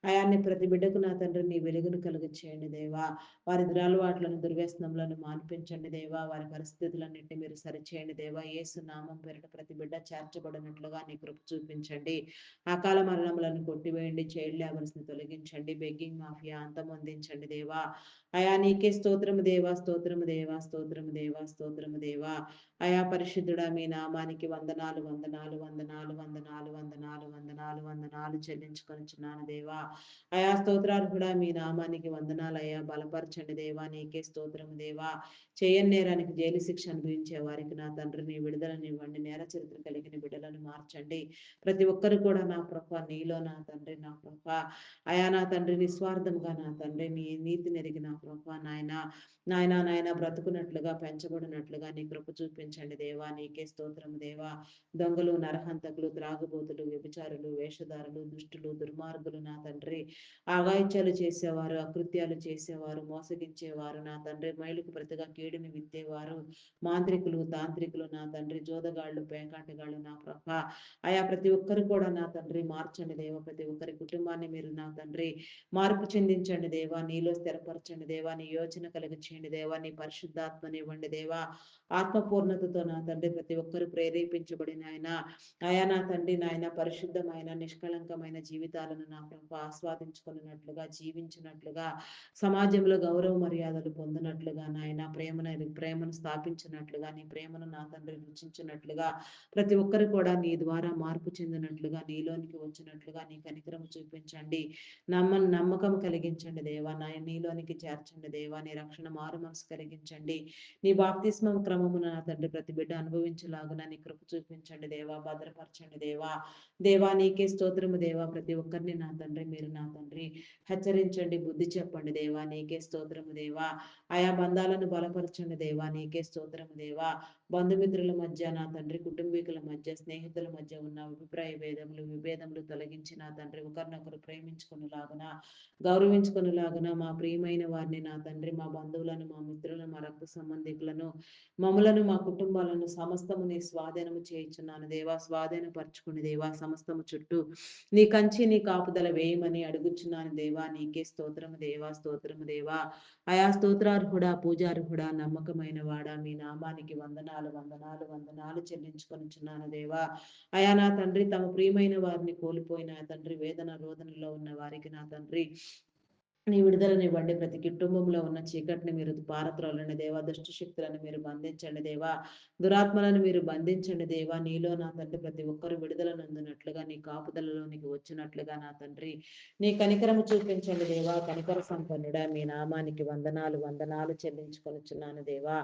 అయాన్ని ప్రతి బిడ్డకు నా తండ్రి నీ వెలుగును కలుగు చేయండి దేవా. వారి దురలవాట్లను దుర్వ్యసనములను మాన్పించండి దేవా. వారి పరిస్థితులన్నింటినీ మీరు సరిచేయండి దేవా. యేసు నామం పేరిట ప్రతి బిడ్డ చేర్చబడినట్లుగా నీ కృప చూపించండి. అకాల మరణములను కొట్టివేయండి, చైల్డ్ లేబర్స్ ని తొలగించండి, బెగ్గింగ్ మాఫియా అంతమొందించండి దేవా. అయా నీకే స్తోత్రము దేవా, స్తోత్రము దేవా, స్తోత్రము దేవా, స్తోత్రము దేవా. అయా పరిశుద్ధుడా మీ నామానికి నామానికి వందనాలు వందనాలు వందనాలు వందనాలు వందనాలు వందనాలు వందనాలు చెల్లించుకొనిచున్నాను దేవా. అయా స్తోత్రాలు కూడా మీ నామానికి వందనాలు అయ్యా. బలపరచండి దేవా, నీకే స్తోత్రము దేవా. చేయని నేరానికి జైలు శిక్ష అనుభవించే వారికి నా తండ్రి నీ విడుదలనివ్వండి. నేర చరిత్ర కలిగిన బిడ్డలను మార్చండి. ప్రతి ఒక్కరు కూడా నా ప్రభ నీలో నా తండ్రి నా ప్రభ అయా నా తండ్రి నిస్వార్థముగా నా తండ్రి నీ నీతి నెరిగి నా ప్రభ నాయన నాయన నాయన బ్రతుకున్నట్లుగా పెంచబడినట్లుగా నీ కృప చూపించండి దేవా. నీకే స్తోత్రము దేవా. దొంగలు, నరహంతకులు, త్రాగుబోతులు, వ్యభిచారులు, వేషధారులు, దుష్టులు, దుర్మార్గులు నా తండ్రి, ఆగాయిత్యాలు చేసేవారు, అకృత్యాలు చేసేవారు, మోసగించేవారు నా తండ్రి, మైలుకు ప్రతిగా కీడుని విత్తేవారు, మాంత్రికులు, తాంత్రికులు నా తండ్రి, జోదగాళ్ళు, పేకాటగాళ్ళు నా ప్రభ అయా ప్రతి ఒక్కరు కూడా నా తండ్రి మార్చండి దేవ. ప్రతి ఒక్కరి కుటుంబాన్ని మీరు నా తండ్రి మార్పు చెందించండి దేవా. నీలో స్థిరపరచండి దేవా. నీ యోచన కలిగి చేయండి దేవా. నీ పరిశుద్ధాత్మనివ్వండి దేవా. ఆత్మపూర్ణతతో నా తండ్రి ప్రతి ఒక్కరు ప్రేరేపించబడిన ఆయన అయా నా తండ్రి నాయన పరిశుద్ధమైన నిష్కళంకమైన జీవితాలను నా ప్రభు ఆస్వాదించుకున్నట్లుగా జీవించినట్లుగా సమాజంలో గౌరవ మర్యాదలు పొందినట్లుగా నాయన ప్రేమను స్థాపించినట్లుగా నీ ప్రేమను నా తండ్రి రుచించినట్లుగా ప్రతి ఒక్కరు కూడా నీ ద్వారా మార్పు చెందినట్లుగా నీలోనికి వచ్చినట్లుగా నీ కనికరం చూపించండి. నమ్మకం కలిగించండి దేవా. నీలోనికి చేర్చండి దేవా. నీ రక్షణ మారు మనసు కలిగించండి. నీ బాప్తిస్మం క్రమమున నా తండ్రి ప్రతి బిడ్డ అనుభవించలాగున నీ కృప చూపించండి దేవా. భద్రపరచండి దేవా. దేవా నీకే స్తోత్రము దేవా. ప్రతి ఒక్కరిని నా తండ్రి మీరు నా తండ్రి హెచ్చరించండి, బుద్ధి చెప్పండి దేవా. నీకే స్తోత్రము దేవా. ఆయా బంధాలను బలపరచండి దేవా. నీకే స్తోత్రము దేవా. బంధుమిత్రుల మధ్య నా తండ్రి, కుటుంబీకుల మధ్య, స్నేహితుల మధ్య ఉన్న అభిప్రాయ విభేదములు తొలగించి నా తండ్రి ఒకరినొకరు ప్రేమించుకునేలాగున గౌరవించుకునేలాగున మా ప్రియమైన వారిని నా తండ్రి, మా బంధువులను, మా మిత్రులను, మా రక్త సంబంధికులను, మమ్ములను, మా కుటుంబాలను సమస్తము నీ స్వాధీనము చేయించున్నాను దేవా. స్వాధీనపరచుకుని దేవా. సమస్తము చుట్టూ నీ కంచి నీ కాపుదల వేయమని అడుగుచున్నాను దేవా. నీకే స్తోత్రము దేవా. స్తోత్రము దేవా. అయా స్తోత్రార్హుడా, పూజార్హుడా, నమ్మకమైన వాడా, మీ నామానికి వందనాలు వందనాలు వందనాలు చెల్లించుకొనిచున్నాను దేవా. అయా నా తండ్రి తమ ప్రియమైన వారిని కోల్పోయిన తండ్రి వేదన రోదనలో ఉన్న వారికి నా తండ్రి నీ విడుదలనివ్వండి. ప్రతి కుటుంబంలో ఉన్న చీకటిని మీరు పారత్రోలండి దేవా. దుష్ట శక్తులను మీరు బంధించండి దేవా. దురాత్మలను మీరు బంధించండి దేవా. నీలో నా తండ్రి ప్రతి ఒక్కరు విడుదల నందునట్లుగా నీ కాపుదలలోనికి వచ్చినట్లుగా నా తండ్రి నీ కనికరము చూపించండి దేవా. కనికర సంపన్నుడా, మీ నామానికి వందనాలు వందనాలు చెల్లించుకొనిచున్నాను దేవా.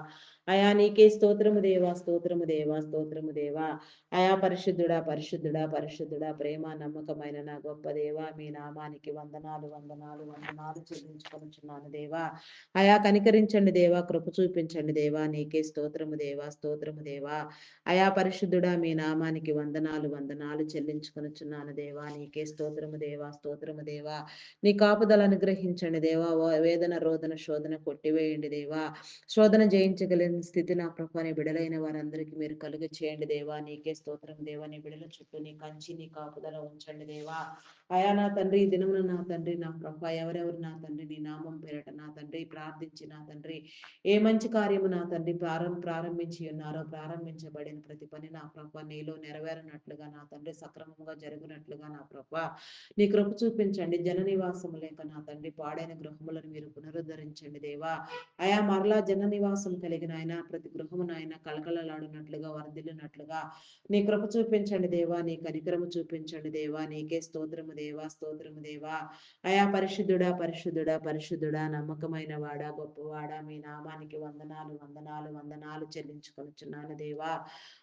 అయా నీకే స్తోత్రము దేవా. స్తోత్రము దేవా. స్తోత్రము దేవా. అయా పరిశుద్ధుడా పరిశుద్ధుడా పరిశుద్ధుడా, ప్రేమ నమ్మకమైన నా గొప్ప దేవా, మీ నామానికి వందనాలు వందనాలు వందనాలు చెల్లించుకొనిచున్నాను దేవా. అయా కనికరించండి దేవా. కృప చూపించండి దేవా. నీకే స్తోత్రము దేవా. స్తోత్రము దేవా. అయా పరిశుద్ధుడా, మీ నామానికి వందనాలు వందనాలు చెల్లించుకొనిచున్నాను దేవా. నీకే స్తోత్రము దేవా. స్తోత్రము దేవా. నీ కాపుదల అనుగ్రహించండి దేవా. వేదన రోదన శోధన కొట్టివేయండి దేవా. శోధన జయించగలిగిన స్థితి నా ప్రభాని బిడలైన వారందరికీ మీరు కలుగ చేయండి దేవా. నీకే స్తోత్రం దేవా. నీ బిడల చుట్టూ నీ కంచి నీ కాపుదల ఉంచండి దేవా. అయా నా తండ్రి ఈ దినమున నా తండ్రి నా ప్రభ ఎవరెవరు నా తండ్రి నీ నామం పేరట నా తండ్రి ప్రార్థించి నా తండ్రి ఏ మంచి కార్యము నా తండ్రి ప్రారంభించి ఉన్నారో ప్రారంభించబడిన ప్రతి పని నా ప్రభ నీలో నెరవేరినట్లుగా నా తండ్రి సక్రమంగా జరిగినట్లుగా నా ప్రభ నీ కృప చూపించండి. జన నివాసము లేక నా తండ్రి పాడైన గృహములను మీరు పునరుద్ధరించండి దేవా. అయా మరలా జన నివాసం కలిగిన ఆయన ప్రతి గృహమునైనా కలకలలాడినట్లుగా వర్ధిల్లినట్లుగా నీ కృప చూపించండి దేవా. నీ కనికరము చూపించండి దేవా. నీకే స్తోత్రము దేవా. స్తోత్రము దేవా. అయా పరిశుద్ధుడా పరిశుద్ధుడా పరిశుద్ధుడా, నమ్మకమైన వాడా గొప్పవాడా, మీ నామానికి వందనాలు వందనాలు వందనాలు చెల్లించుకొనిచున్నాను దేవా.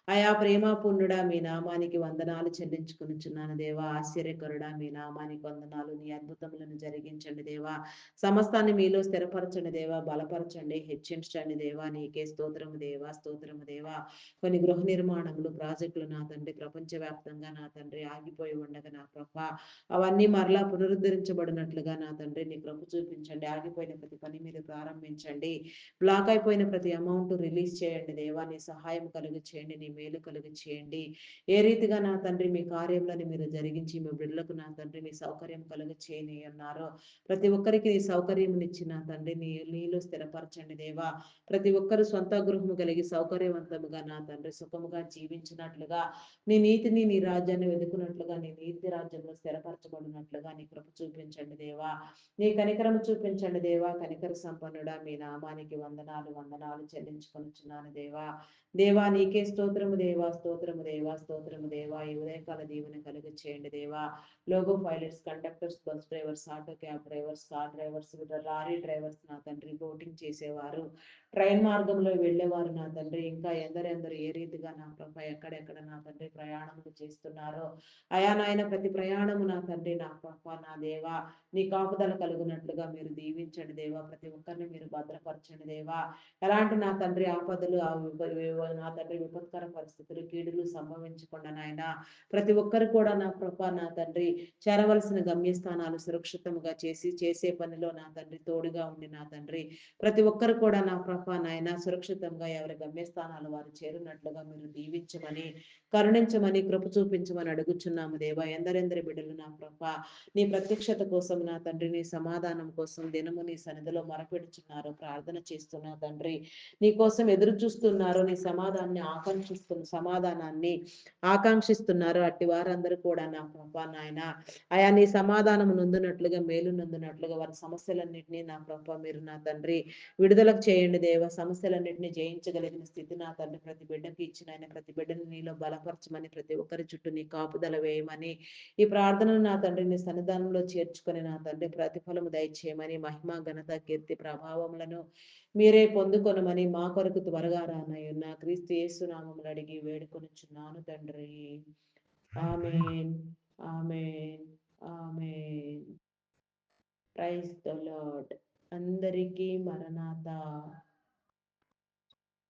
అయా ప్రేమాపూర్ణుడా, మీ నామానికి వందనాలు చెల్లించుకొనిచున్నాను దేవా. ఆశ్చర్యకరుడా, మీ నామానికి వందనాలు. నీ అద్భుతములను జరిగించండి దేవా. సమస్తాన్ని మీలో స్థిరపరచండి దేవా. బలపరచండి, హెచ్చించండి దేవా. నీకే స్తోత్రము దేవా. స్తోత్రము దేవా. కొన్ని గృహ నిర్మాణములు ప్రాజెక్టులు నా తండ్రి ప్రపంచవ్యాప్తంగా నా తండ్రి ఆగిపోయి ఉండగా నా ప్రభ అవన్నీ మరలా పునరుద్ధరించబడినట్లుగా నా తండ్రి నీ కృప చూపించండి. ఆగిపోయిన ప్రతి పని మీరు ప్రారంభించండి. బ్లాక్ అయిపోయిన ప్రతి అమౌంట్ రిలీజ్ చేయండి దేవా. నీ సహాయం కలుగు చేయండి. నీ మేలు కలుగు చేయండి. ఏ రీతిగా నా తండ్రి మీ కార్యములను మీరు జరిగించి మీ బిడ్డలకు నా తండ్రి మీ సౌకర్యం కలుగు చేయని అన్నారో ప్రతి ఒక్కరికి నీ సౌకర్యం ఇచ్చిన తండ్రి నీలో స్థిరపరచండి దేవా. ప్రతి ఒక్కరు సొంత గృహము కలిగి సౌకర్యవంతముగా నా తండ్రి సుఖముగా జీవించినట్లుగా నీ నీతిని నీ రాజ్యాన్ని వెతుకున్నట్లుగా నీ నీతి రాజ్యంలో స్థిరపరచబడినట్లుగా నీ కృప చూపించండి దేవా. నీ నీ కనికరము చూపించండి దేవా. కనికర సంపన్నుడా, మీ నామానికి వందనాలు వందనాలు చెల్లించుకొనుచున్నాను దేవా. దేవా నీకే స్తోత్రము దేవా, స్తోత్రము దేవా, స్తోత్రము దేవా. ఈ ఉదయకాల దీవెన కలుగ చేయండి దేవా. Logo pilots, conductors, bus drivers, auto cab drivers, car drivers, lorry drivers నా తండ్రి, బోటింగ్ చేసేవారు, ట్రైన్ మార్గంలో వెళ్ళేవారు నా తండ్రి, ఇంకా ఎందరెందరు ఏ రీతిగా నా ప్రభ ఎక్కడెక్కడ నా తండ్రి ప్రయాణములు చేస్తున్నారో అయా నాయన, ప్రతి ప్రయాణము నా తండ్రి నా ప్రభ నా దేవా నీ కాపుదల కలుగునట్లుగా మీరు దీవించండి దేవా. ప్రతి ఒక్కరిని మీరు భద్రపరచండి దేవా. ఎలాంటి నా తండ్రి ఆపదలు నా తండ్రి విపత్కర పరిస్థితులు కీడులు సంభవించకుండా నాయన ప్రతి ఒక్కరు కూడా నా ప్రభ నా తండ్రి చేరవలసిన గమ్యస్థానాలు సురక్షితంగా చేసే పనిలో నా తండ్రి తోడుగా ఉండి నా తండ్రి ప్రతి ఒక్కరు కూడా నా ప్రభ నాయన సురక్షితంగా ఎవరి గమ్యస్థానాలు వారు చేరినట్లుగా మీరు దీవించమని, కరుణించమని, కృప చూపించమని అడుగుచున్నాము దేవా. ఎందరెందరి బిడ్డలు నా ప్రభ నీ ప్రత్యక్షత కోసం నా తండ్రి, నీ సమాధానం కోసం దినము నీ సన్నిధిలో మొరపెడుచున్నారు, ప్రార్థన చేస్తున్నా తండ్రి, నీ కోసం ఎదురు చూస్తున్నారు, నీ సమాధానాన్ని ఆకాంక్షిస్తున్నారు. అట్టి వారందరూ కూడా నా ప్రభ నాయన అయా నీ సమాధానం నొందినట్లుగా, మేలు నొందినట్లుగా వారి సమస్యలన్నింటినీ నా ప్రభ మీరు నా తండ్రి విడుదలకు చేయండి దేవ. సమస్యలన్నింటినీ జయించగలిగిన స్థితి నా తండ్రి ప్రతి బిడ్డకి ఇచ్చిన ఆయన, ప్రతి బిడ్డని నీలో బలపరచమని, ప్రతి ఒక్కరి చుట్టూ నీ కాపుదల వేయమని, ఈ ప్రార్థనను నా తండ్రి నీ సన్నిధానంలో చేర్చుకొని నా తండ్రి ప్రతిఫలము దయచేయమని, మహిమ ఘనత కీర్తి ప్రభావములను మీరే పొందుకొనమని మా కొరకు త్వరగా రానయ్యున్న క్రీస్తు యేసు నామములు అడిగి వేడుకొనుచున్నాను తండ్రి. ఆమేన్, ఆమేన్, ఆమేన్. Praise the lord. అందరికీ మరణాత.